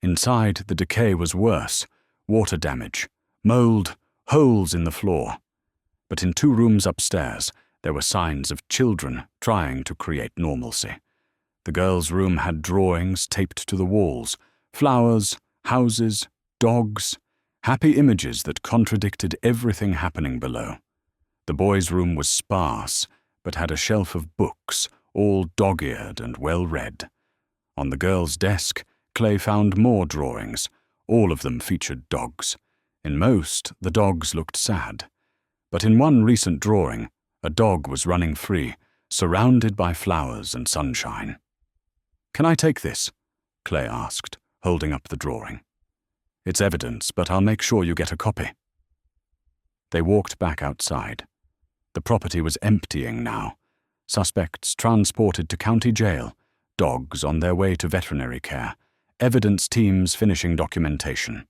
Inside, the decay was worse. Water damage, mold, holes in the floor. But in 2 rooms upstairs, there were signs of children trying to create normalcy. The girls' room had drawings taped to the walls, flowers, houses, dogs, happy images that contradicted everything happening below. The boys' room was sparse, but had a shelf of books, all dog-eared and well-read. On the girls' desk, Clay found more drawings. All of them featured dogs. In most, the dogs looked sad. But in one recent drawing, a dog was running free, surrounded by flowers and sunshine. "Can I take this?" Clay asked, holding up the drawing. "It's evidence, but I'll make sure you get a copy." They walked back outside. The property was emptying now. Suspects transported to county jail, dogs on their way to veterinary care, evidence teams finishing documentation.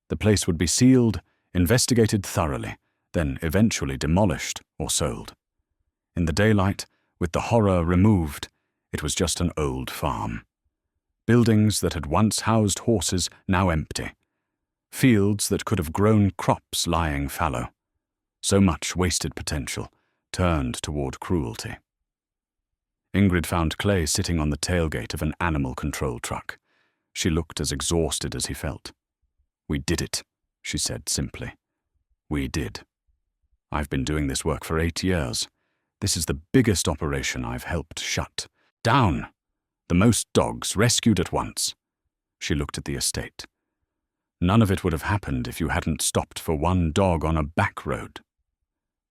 The place would be sealed, investigated thoroughly, then eventually demolished or sold. In the daylight, with the horror removed, it was just an old farm. Buildings that had once housed horses now empty. Fields that could have grown crops lying fallow. So much wasted potential, turned toward cruelty. Ingrid found Clay sitting on the tailgate of an animal control truck. She looked as exhausted as he felt. "We did it," she said simply. "We did. I've been doing this work for 8 years. This is the biggest operation I've helped shut down. The most dogs rescued at once." She looked at the estate. "None of it would have happened if you hadn't stopped for one dog on a back road."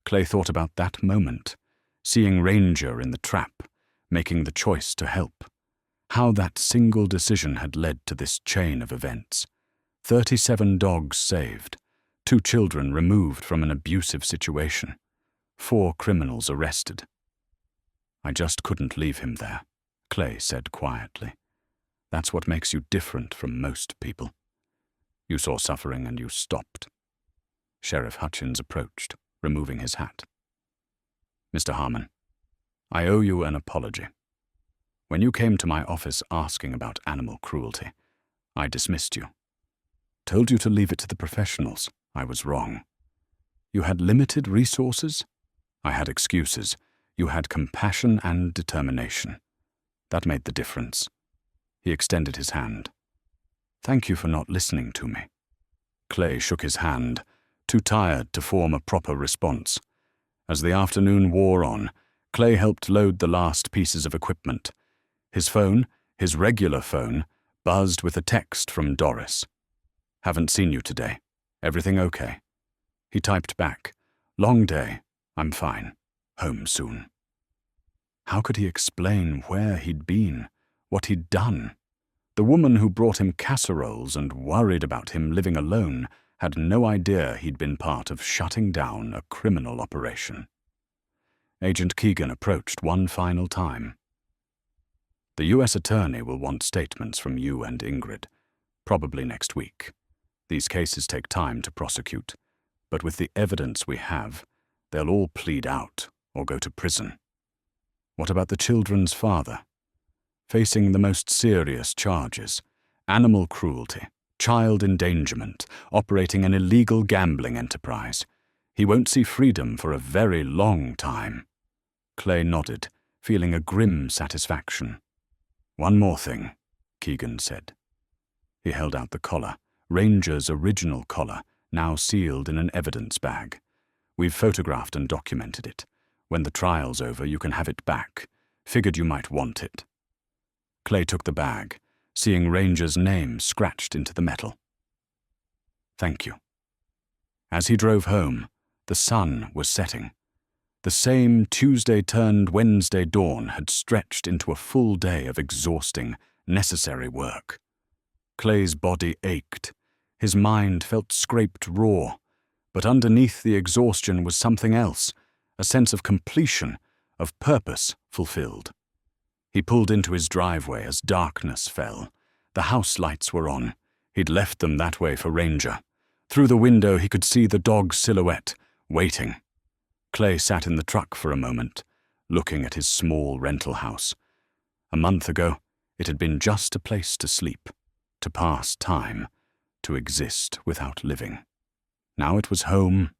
Clay thought about that moment, seeing Ranger in the trap, making the choice to help. How that single decision had led to this chain of events. 37 dogs saved, 2 children removed from an abusive situation, 4 criminals arrested. "I just couldn't leave him there," Clay said quietly. "That's what makes you different from most people. You saw suffering and you stopped." Sheriff Hutchins approached, removing his hat. "Mr. Harmon, I owe you an apology. When you came to my office asking about animal cruelty, I dismissed you. Told you to leave it to the professionals. I was wrong. You had limited resources? I had excuses. You had compassion and determination. That made the difference." He extended his hand. "Thank you for not listening to me." Clay shook his hand, too tired to form a proper response. As the afternoon wore on, Clay helped load the last pieces of equipment. His phone, his regular phone, buzzed with a text from Doris. "Haven't seen you today. Everything okay?" He typed back, "Long day. I'm fine. Home soon." How could he explain where he'd been, what he'd done? The woman who brought him casseroles and worried about him living alone had no idea he'd been part of shutting down a criminal operation. Agent Keegan approached one final time. "The U.S. Attorney will want statements from you and Ingrid, probably next week. These cases take time to prosecute, but with the evidence we have, they'll all plead out or go to prison. What about the children's father? Facing the most serious charges, animal cruelty, child endangerment, operating an illegal gambling enterprise. He won't see freedom for a very long time." Clay nodded, feeling a grim satisfaction. "One more thing," Keegan said. He held out the collar, Ranger's original collar, now sealed in an evidence bag. "We've photographed and documented it. When the trial's over, you can have it back. Figured you might want it." Clay took the bag, seeing Ranger's name scratched into the metal. "Thank you." As he drove home, the sun was setting. The same Tuesday-turned-Wednesday dawn had stretched into a full day of exhausting, necessary work. Clay's body ached. His mind felt scraped raw. But underneath the exhaustion was something else, a sense of completion, of purpose fulfilled. He pulled into his driveway as darkness fell. The house lights were on. He'd left them that way for Ranger. Through the window he could see the dog's silhouette, waiting. Clay sat in the truck for a moment, looking at his small rental house. A month ago, it had been just a place to sleep, to pass time, to exist without living. Now it was home,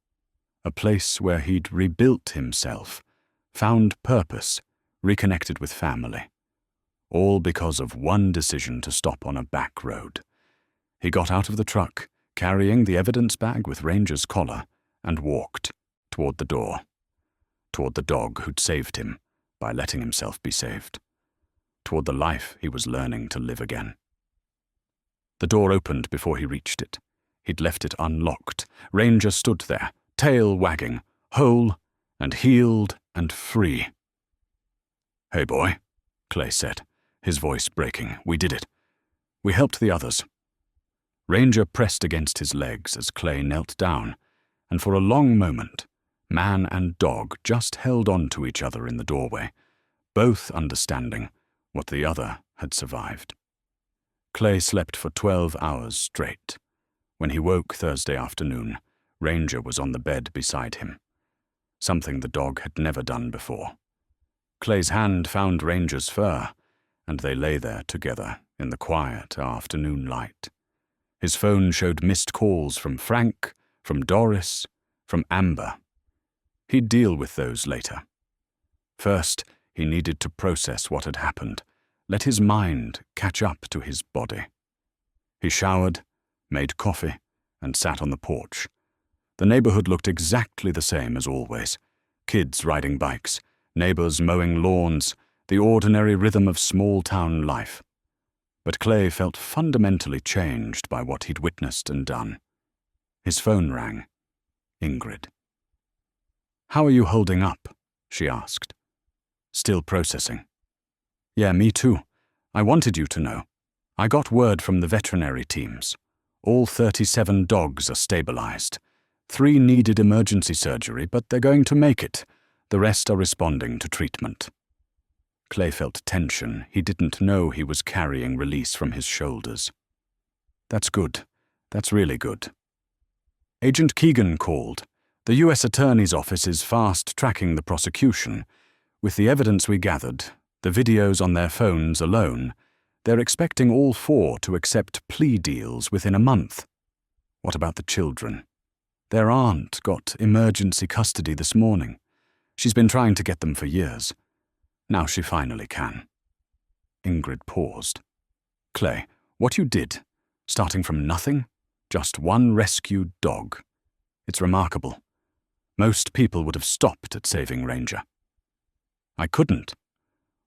a place where he'd rebuilt himself, found purpose, reconnected with family. All because of one decision to stop on a back road. He got out of the truck, carrying the evidence bag with Ranger's collar, and walked toward the door, toward the dog who'd saved him by letting himself be saved, toward the life he was learning to live again. The door opened before he reached it. He'd left it unlocked. Ranger stood there, tail wagging, whole and healed and free. "Hey, boy," Clay said, his voice breaking. "We did it. We helped the others." Ranger pressed against his legs as Clay knelt down, and for a long moment, man and dog just held on to each other in the doorway, both understanding what the other had survived. Clay slept for 12 hours straight. When he woke Thursday afternoon, Ranger was on the bed beside him, something the dog had never done before. Clay's hand found Ranger's fur, and they lay there together in the quiet afternoon light. His phone showed missed calls from Frank, from Doris, from Amber. He'd deal with those later. First, he needed to process what had happened, let his mind catch up to his body. He showered, made coffee, and sat on the porch. The neighborhood looked exactly the same as always. Kids riding bikes, neighbors mowing lawns, the ordinary rhythm of small-town life. But Clay felt fundamentally changed by what he'd witnessed and done. His phone rang. Ingrid. "How are you holding up?" she asked. "Still processing." "Yeah, me too. I wanted you to know. I got word from the veterinary teams. All 37 dogs are stabilized. 3 needed emergency surgery, but they're going to make it. The rest are responding to treatment." Clay felt tension. He didn't know he was carrying release from his shoulders. "That's good. That's really good." Agent Keegan called. "The U.S. Attorney's Office is fast-tracking the prosecution. With the evidence we gathered, the videos on their phones alone, they're expecting all 4 to accept plea deals within a month." "What about the children?" "Their aunt got emergency custody this morning. She's been trying to get them for years. Now she finally can." Ingrid paused. "Clay, what you did, starting from nothing, just one rescued dog. It's remarkable. Most people would have stopped at saving Ranger." "I couldn't.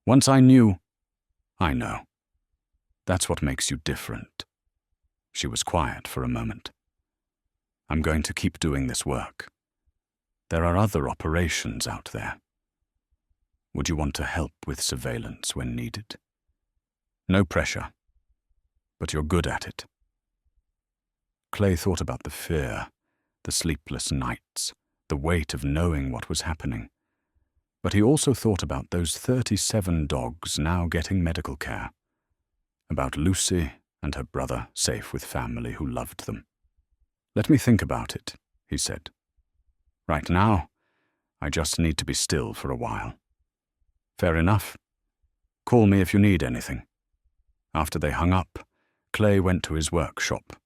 Once I knew—" "I know. That's what makes you different." She was quiet for a moment. "I'm going to keep doing this work. There are other operations out there. Would you want to help with surveillance when needed? No pressure, but you're good at it." Clay thought about the fear, the sleepless nights, the weight of knowing what was happening. But he also thought about those 37 dogs now getting medical care, about Lucy and her brother safe with family who loved them. "Let me think about it," he said. "Right now, I just need to be still for a while." "Fair enough. Call me if you need anything." After they hung up, Clay went to his workshop.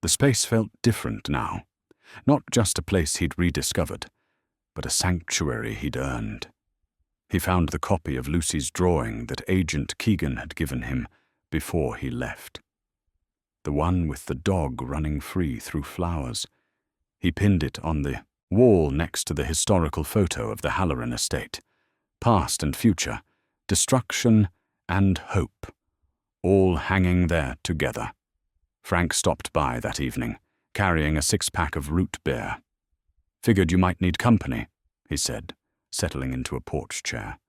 The space felt different now. Not just a place he'd rediscovered, but a sanctuary he'd earned. He found the copy of Lucy's drawing that Agent Keegan had given him before he left. The one with the dog running free through flowers. He pinned it on the wall next to the historical photo of the Halloran estate. Past and future, destruction and hope, all hanging there together. Frank stopped by that evening, carrying a 6-pack of root beer. "Figured you might need company," he said, settling into a porch chair.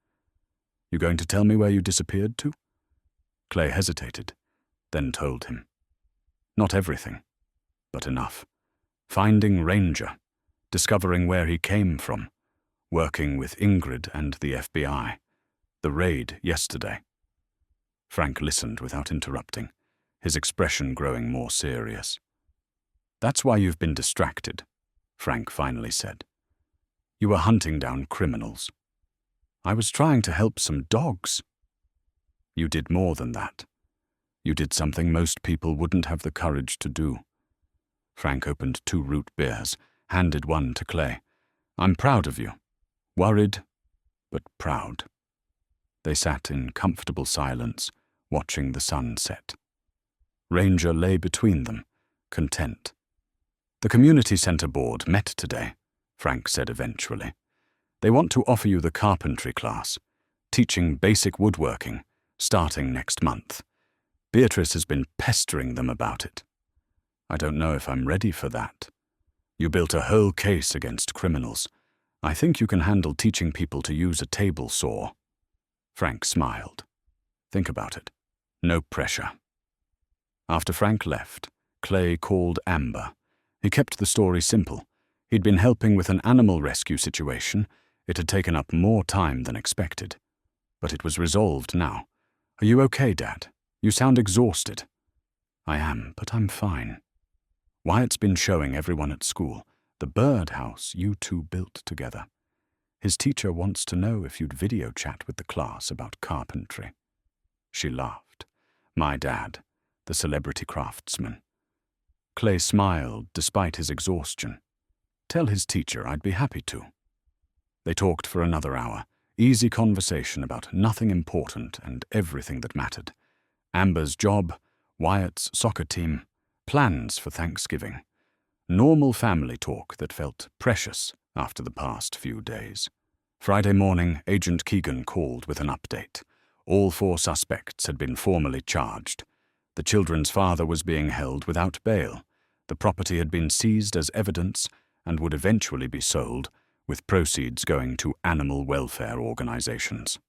"You going to tell me where you disappeared to?" Clay hesitated, then told him. Not everything, but enough. Finding Ranger, discovering where he came from, working with Ingrid and the FBI, the raid yesterday. Frank listened without interrupting, his expression growing more serious. "That's why you've been distracted," Frank finally said. "You were hunting down criminals." "I was trying to help some dogs." "You did more than that. You did something most people wouldn't have the courage to do." Frank opened 2 root beers, handed one to Clay. "I'm proud of you. Worried, but proud." They sat in comfortable silence, watching the sun set. Ranger lay between them, content. "The community center board met today," Frank said eventually. "They want to offer you the carpentry class, teaching basic woodworking, starting next month. Beatrice has been pestering them about it. I don't know if I'm ready for that. You built a whole case against criminals. I think you can handle teaching people to use a table saw." Frank smiled. "Think about it. No pressure." After Frank left, Clay called Amber. He kept the story simple. He'd been helping with an animal rescue situation. It had taken up more time than expected. But it was resolved now. "Are you okay, Dad? You sound exhausted." "I am, but I'm fine. Wyatt's been showing everyone at school the birdhouse you two built together. His teacher wants to know if you'd video chat with the class about carpentry." She laughed. "My dad, the celebrity craftsman." Clay smiled despite his exhaustion. "Tell his teacher I'd be happy to." They talked for another hour, easy conversation about nothing important and everything that mattered. Amber's job, Wyatt's soccer team, plans for Thanksgiving. Normal family talk that felt precious after the past few days. Friday morning, Agent Keegan called with an update. All 4 suspects had been formally charged. The children's father was being held without bail. The property had been seized as evidence and would eventually be sold, with proceeds going to animal welfare organizations.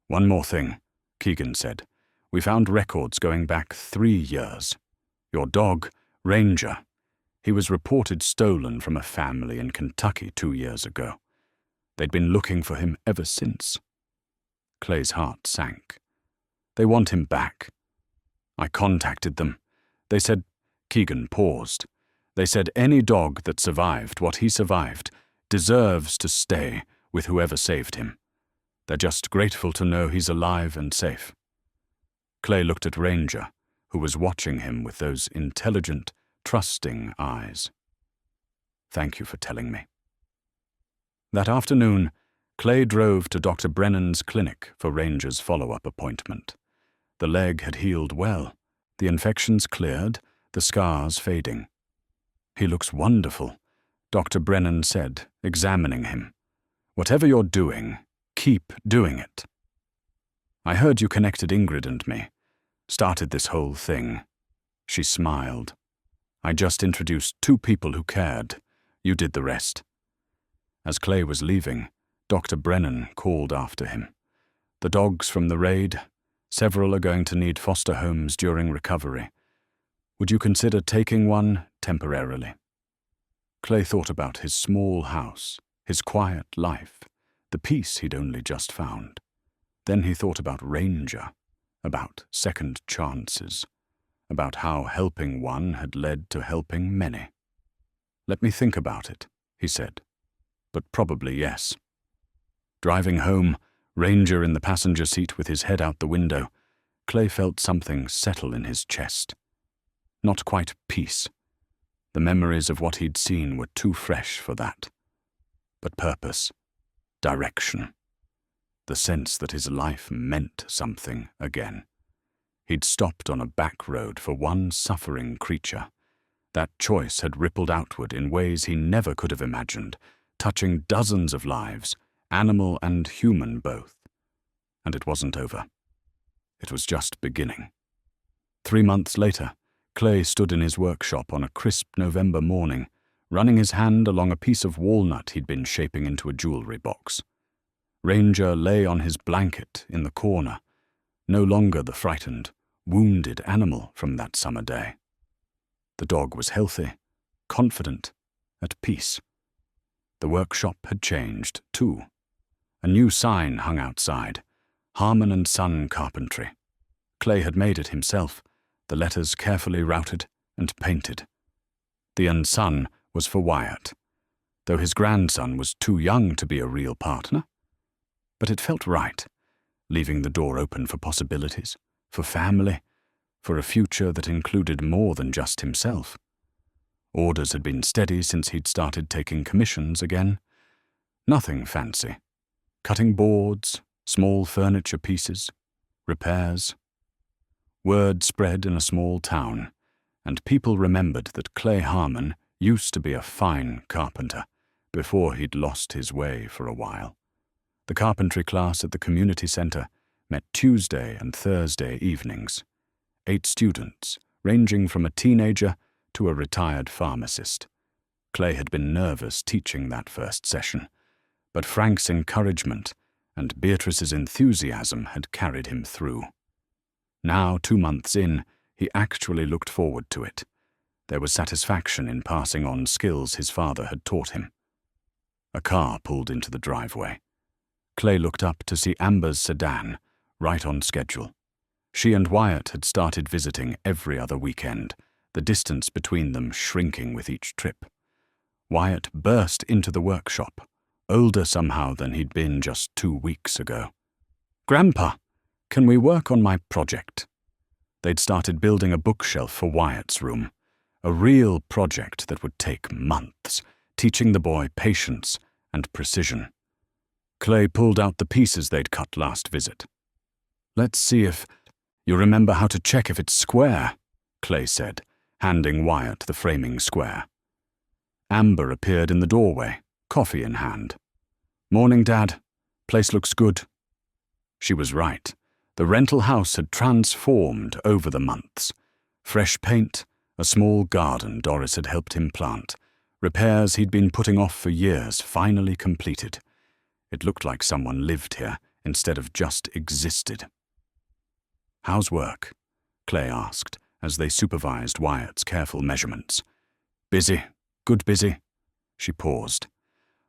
"One more thing," Keegan said. "We found records going back 3 years. Your dog, Ranger, he was reported stolen from a family in Kentucky 2 years ago. They'd been looking for him ever since." Clay's heart sank. "They want him back. I contacted them. They said—" Keegan paused. "They said any dog that survived what he survived deserves to stay with whoever saved him. They're just grateful to know he's alive and safe." Clay looked at Ranger, who was watching him with those intelligent, trusting eyes. "Thank you for telling me." That afternoon, Clay drove to Dr. Brennan's clinic for Ranger's follow-up appointment. The leg had healed well, the infections cleared, the scars fading. "He looks wonderful," Dr. Brennan said, examining him. "Whatever you're doing, keep doing it. I heard you connected Ingrid and me. Started this whole thing." She smiled. "I just introduced 2 people who cared. You did the rest." As Clay was leaving, Dr. Brennan called after him. "The dogs from the raid, several are going to need foster homes during recovery. Would you consider taking one temporarily?" Clay thought about his small house, his quiet life, the peace he'd only just found. Then he thought about Ranger, about second chances, about how helping one had led to helping many. "Let me think about it," he said. "But probably yes." Driving home, Ranger in the passenger seat with his head out the window, Clay felt something settle in his chest. Not quite peace. The memories of what he'd seen were too fresh for that. But purpose, direction, the sense that his life meant something again. He'd stopped on a back road for one suffering creature. That choice had rippled outward in ways he never could have imagined, touching dozens of lives, animal and human both. And it wasn't over. It was just beginning. 3 months later, Clay stood in his workshop on a crisp November morning, running his hand along a piece of walnut he'd been shaping into a jewelry box. Ranger lay on his blanket in the corner, no longer the frightened, wounded animal from that summer day. The dog was healthy, confident, at peace. The workshop had changed, too. A new sign hung outside, Harmon and Son Carpentry. Clay had made it himself, the letters carefully routed and painted. The Son was for Wyatt, though his grandson was too young to be a real partner. But it felt right, leaving the door open for possibilities, for family, for a future that included more than just himself. Orders had been steady since he'd started taking commissions again. Nothing fancy. Cutting boards, small furniture pieces, repairs. Word spread in a small town, and people remembered that Clay Harmon used to be a fine carpenter before he'd lost his way for a while. The carpentry class at the community center met Tuesday and Thursday evenings. 8 students, ranging from a teenager to a retired pharmacist. Clay had been nervous teaching that first session, but Frank's encouragement and Beatrice's enthusiasm had carried him through. Now, 2 months in, he actually looked forward to it. There was satisfaction in passing on skills his father had taught him. A car pulled into the driveway. Clay looked up to see Amber's sedan, right on schedule. She and Wyatt had started visiting every other weekend, the distance between them shrinking with each trip. Wyatt burst into the workshop, older somehow than he'd been just 2 weeks ago. "Grandpa, can we work on my project?" They'd started building a bookshelf for Wyatt's room, a real project that would take months, teaching the boy patience and precision. Clay pulled out the pieces they'd cut last visit. "Let's see if you remember how to check if it's square," Clay said, handing Wyatt the framing square. Amber appeared in the doorway, coffee in hand. "Morning, Dad. Place looks good." She was right. The rental house had transformed over the months. Fresh paint, a small garden Doris had helped him plant, repairs he'd been putting off for years finally completed. It looked like someone lived here instead of just existed. "How's work?" Clay asked as they supervised Wyatt's careful measurements. "Busy, good busy." She paused.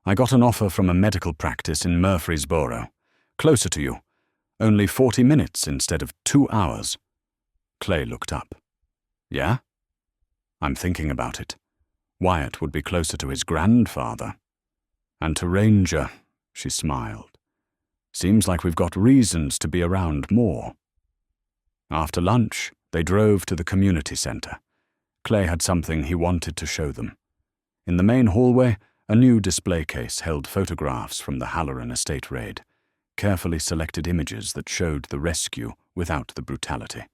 "I got an offer from a medical practice in Murfreesboro, closer to you. Only 40 minutes instead of 2 hours. Clay looked up. "Yeah?" "I'm thinking about it. Wyatt would be closer to his grandfather. And to Ranger," she smiled. "Seems like we've got reasons to be around more." After lunch, they drove to the community center. Clay had something he wanted to show them. In the main hallway, a new display case held photographs from the Halloran estate raid, carefully selected images that showed the rescue without the brutality.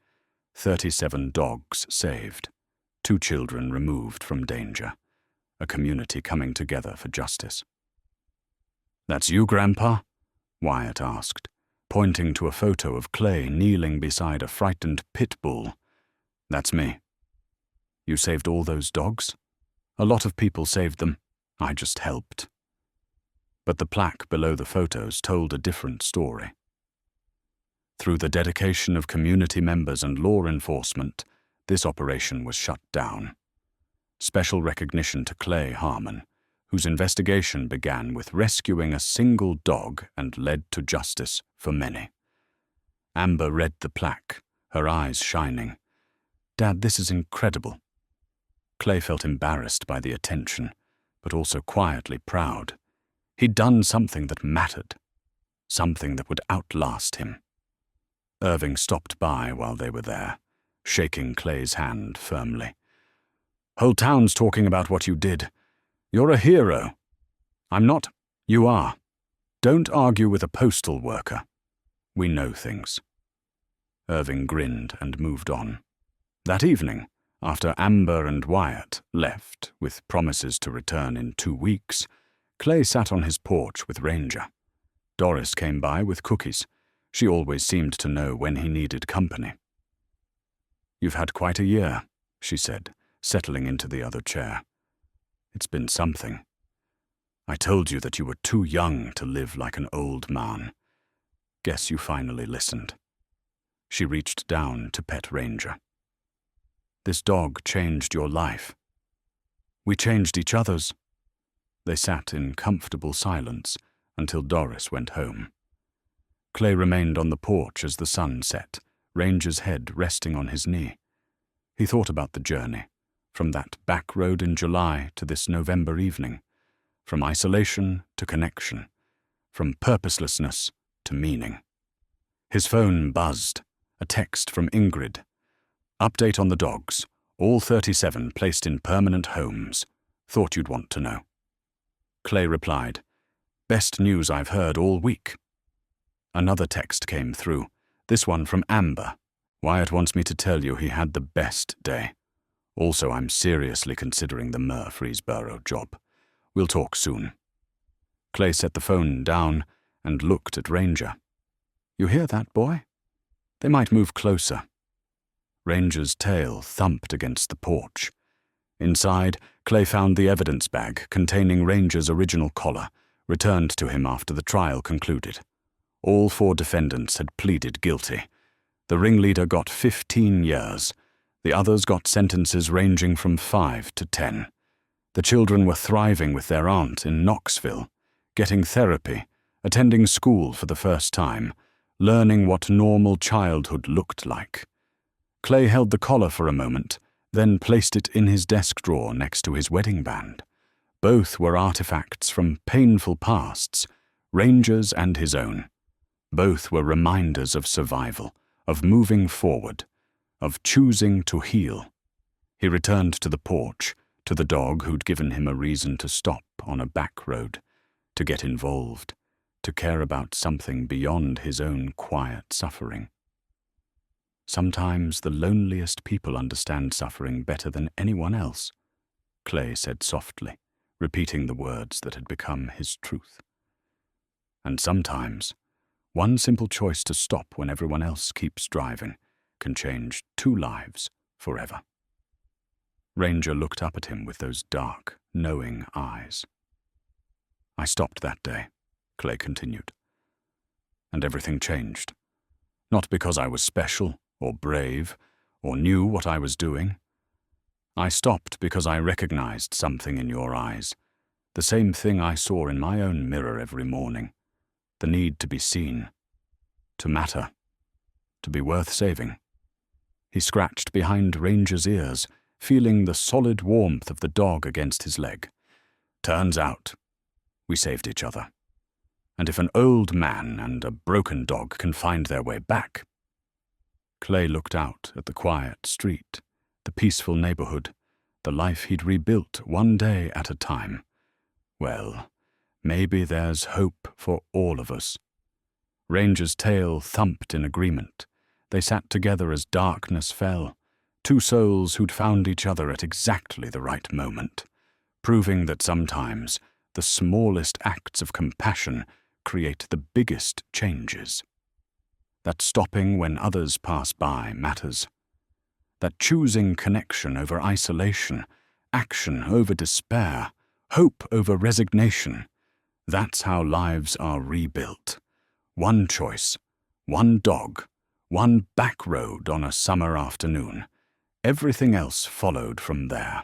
37 dogs saved, 2 children removed from danger, a community coming together for justice. "That's you, Grandpa?" Wyatt asked, pointing to a photo of Clay kneeling beside a frightened pit bull. "That's me." "You saved all those dogs?" "A lot of people saved them. I just helped." But the plaque below the photos told a different story. Through the dedication of community members and law enforcement, this operation was shut down. Special recognition to Clay Harmon, whose investigation began with rescuing a single dog and led to justice for many. Amber read the plaque, her eyes shining. "Dad, this is incredible." Clay felt embarrassed by the attention, but also quietly proud. He'd done something that mattered, something that would outlast him. Irving stopped by while they were there, shaking Clay's hand firmly. "Whole town's talking about what you did. You're a hero." "I'm not." "You are. Don't argue with a postal worker. We know things." Irving grinned and moved on. That evening, after Amber and Wyatt left with promises to return in 2 weeks, Clay sat on his porch with Ranger. Doris came by with cookies. She always seemed to know when he needed company. "You've had quite a year," she said, settling into the other chair. "It's been something. I told you that you were too young to live like an old man. Guess you finally listened." She reached down to pet Ranger. "This dog changed your life." "We changed each other's." They sat in comfortable silence until Doris went home. Clay remained on the porch as the sun set, Ranger's head resting on his knee. He thought about the journey, from that back road in July to this November evening, from isolation to connection, from purposelessness to meaning. His phone buzzed, a text from Ingrid. "Update on the dogs, all 37 placed in permanent homes. Thought you'd want to know." Clay replied, "Best news I've heard all week." Another text came through, this one from Amber. "Wyatt wants me to tell you he had the best day. Also, I'm seriously considering the Murfreesboro job. We'll talk soon." Clay set the phone down and looked at Ranger. "You hear that, boy? They might move closer." Ranger's tail thumped against the porch. Inside, Clay found the evidence bag containing Ranger's original collar, returned to him after the trial concluded. All 4 defendants had pleaded guilty. The ringleader got 15 years. The others got sentences ranging from 5 to 10. The children were thriving with their aunt in Knoxville, getting therapy, attending school for the first time, learning what normal childhood looked like. Clay held the collar for a moment, then placed it in his desk drawer next to his wedding band. Both were artifacts from painful pasts, Ranger's and his own. Both were reminders of survival, of moving forward, of choosing to heal. He returned to the porch, to the dog who'd given him a reason to stop on a back road, to get involved, to care about something beyond his own quiet suffering. Sometimes the loneliest people understand suffering better than anyone else, Clay said softly, repeating the words that had become his truth. And sometimes, one simple choice to stop when everyone else keeps driving can change 2 lives forever. Ranger looked up at him with those dark, knowing eyes. I stopped that day, Clay continued. And everything changed. Not because I was special, or brave, or knew what I was doing. I stopped because I recognized something in your eyes, the same thing I saw in my own mirror every morning, the need to be seen, to matter, to be worth saving. He scratched behind Ranger's ears, feeling the solid warmth of the dog against his leg. Turns out, we saved each other. And if an old man and a broken dog can find their way back... Clay looked out at the quiet street, the peaceful neighborhood, the life he'd rebuilt one day at a time. Well, maybe there's hope for all of us. Ranger's tail thumped in agreement. They sat together as darkness fell, 2 souls who'd found each other at exactly the right moment, proving that sometimes the smallest acts of compassion create the biggest changes. That stopping when others pass by matters. That choosing connection over isolation, action over despair, hope over resignation, that's how lives are rebuilt. One choice, one dog, one back road on a summer afternoon. Everything else followed from there.